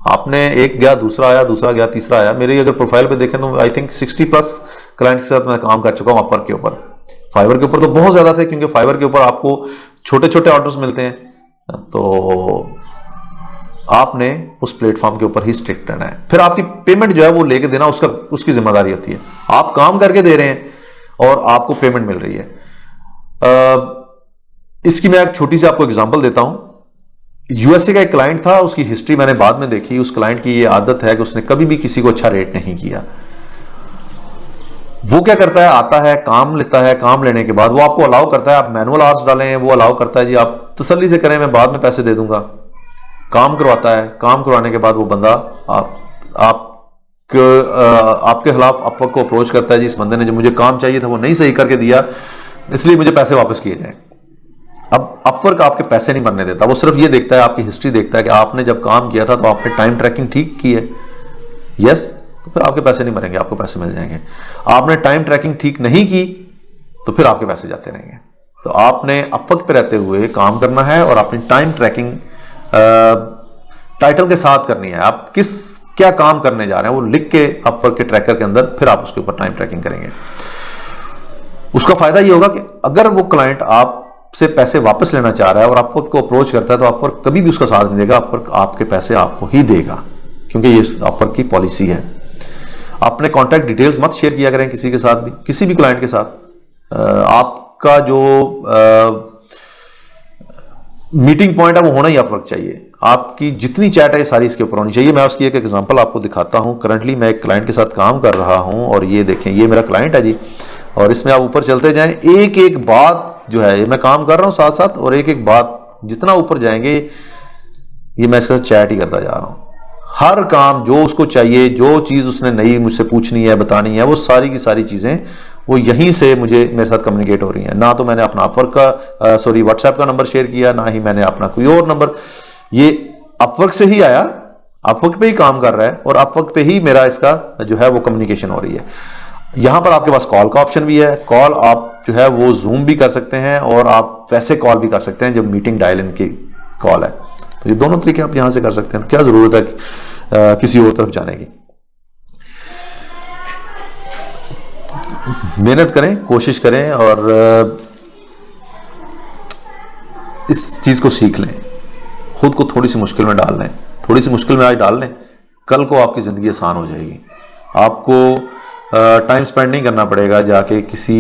आपने एक गया, दूसरा आया, दूसरा गया, तीसरा आया। मेरी अगर प्रोफाइल पे देखें तो आई थिंक 60+ क्लाइंट के साथ मैं काम कर चुका हूं अपवर्क के ऊपर। फाइवर के ऊपर तो बहुत ज्यादा थे, क्योंकि फाइवर के ऊपर आपको छोटे छोटे ऑर्डर्स मिलते हैं, तो आपने उस प्लेटफॉर्म के ऊपर ही स्ट्रिक्ट रहना है। फिर आपकी पेमेंट जो है वो लेके देना उसकी जिम्मेदारी होती है। आप काम करके दे रहे हैं और आपको पेमेंट मिल रही है। इसकी मैं एक छोटी सी आपको एग्जांपल देता हूं। यूएसए का एक क्लाइंट था, उसकी हिस्ट्री मैंने बाद में देखी। उस क्लाइंट की ये आदत है कि उसने कभी भी किसी को अच्छा रेट नहीं किया। वो क्या करता है, आता है, काम लेता है, काम लेने के बाद वो आपको अलाउ करता है, आप मैनुअल आवर्स डालें, वो अलाउ करता है जी आप तसल्ली से करें, मैं बाद में पैसे दे दूंगा। काम करवाता है, काम करवाने के बाद वो बंदा आपके खिलाफ अपवर्क को अप्रोच करता है, जी इस बंदे ने जो मुझे काम चाहिए था वो नहीं सही करके दिया, इसलिए मुझे पैसे वापस किए जाएं। अब अपवर्क आपके पैसे नहीं बनने देता, वो सिर्फ ये देखता है, आपकी हिस्ट्री देखता है कि आपने जब काम किया था तो आपने टाइम ट्रैकिंग ठीक की है, यस, तो फिर आपके पैसे नहीं मरेंगे, आपको पैसे मिल जाएंगे। आपने टाइम ट्रैकिंग ठीक नहीं की तो फिर आपके पैसे जाते रहेंगे। तो आपने अपवर्क पे रहते हुए काम करना है और अपनी टाइम ट्रैकिंग टाइटल के साथ करनी है। आप क्या काम करने जा रहे हैं वो लिख के अपवर्क के ट्रैकर के अंदर, फिर आप उसके ऊपर टाइम ट्रैकिंग करेंगे। उसका फायदा ये होगा कि अगर वो क्लाइंट आपसे पैसे वापस लेना चाह रहा है और अपवर्क को अप्रोच करता है तो अपवर्क कभी भी उसका साथ नहीं देगा, अपवर्क आपके पैसे आपको ही देगा, क्योंकि ये अपवर्क की पॉलिसी है। अपने कॉन्टैक्ट डिटेल्स मत शेयर किया करें किसी के साथ भी, किसी भी क्लाइंट के साथ। आपका जो मीटिंग पॉइंट है वो होना ही अपवर्क चाहिए। आपकी जितनी चैट है सारी इसके ऊपर होनी चाहिए। मैं उसकी एक एग्जांपल आपको दिखाता हूं। करंटली मैं एक क्लाइंट के साथ काम कर रहा हूं और ये देखें, ये मेरा क्लाइंट है जी, और इसमें आप ऊपर चलते जाएं, एक एक बात जो है, मैं काम कर रहा हूं साथ साथ, और एक एक बात जितना ऊपर जाएंगे ये मैं इसके साथ चैट ही करता जा रहा हूं। हर काम जो उसको चाहिए, जो चीज उसने नई मुझसे पूछनी है, बतानी है, वो सारी की सारी चीजें वो यहीं से मेरे साथ कम्युनिकेट हो रही हैं। ना तो मैंने अपना अपवर्क का व्हाट्सएप का नंबर शेयर किया, ना ही मैंने अपना कोई और नंबर, ये अपवर्क से ही आया, अपवर्क पे ही काम कर रहा है और अपवर्क पे ही मेरा इसका जो है वो कम्युनिकेशन हो रही है। यहां पर आपके पास कॉल का ऑप्शन भी है। कॉल आप जो है वो जूम भी कर सकते हैं और आप वैसे कॉल भी कर सकते हैं जब मीटिंग डायल इन की कॉल है। तो ये दोनों तरीके आप यहां से कर सकते हैं। तो क्या जरूरत है किसी और तरफ जाने की। मेहनत करें, कोशिश करें और इस चीज को सीख लें। खुद को थोड़ी सी मुश्किल में डाल लें, थोड़ी सी मुश्किल में आज डाल लें, कल को आपकी जिंदगी आसान हो जाएगी। आपको टाइम स्पेंड नहीं करना पड़ेगा जाके किसी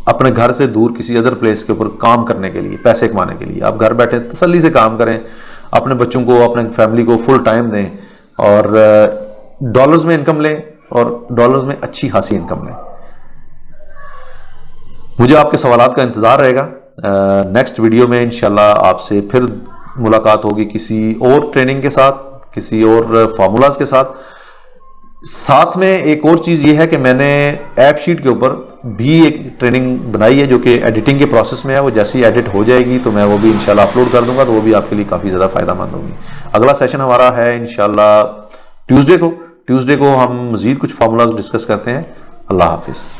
अपने घर से दूर किसी अदर प्लेस के ऊपर काम करने के लिए, पैसे कमाने के लिए। आप घर बैठे तसल्ली से काम करें, अपने बच्चों को, अपने फैमिली को फुल टाइम दें और डॉलर्स में इनकम लें और डॉलर्स में अच्छी खासी इनकम लें। मुझे आपके सवालात का इंतजार रहेगा। नेक्स्ट वीडियो में इंशाल्लाह आपसे फिर मुलाकात होगी किसी और ट्रेनिंग के साथ, किसी और फार्मूलाज के साथ। साथ में एक और चीज ये है कि मैंने ऐप शीट के ऊपर भी एक ट्रेनिंग बनाई है जो कि एडिटिंग के प्रोसेस में है। वो जैसी एडिट हो जाएगी तो मैं वो भी इंशाल्लाह अपलोड कर दूंगा, तो वो भी आपके लिए काफी ज्यादा फायदेमंद होगी। अगला सेशन हमारा है इंशाल्लाह ट्यूसडे को हम मजीद कुछ फार्मूलाज डिस्कस करते हैं। अल्लाह हाफिज।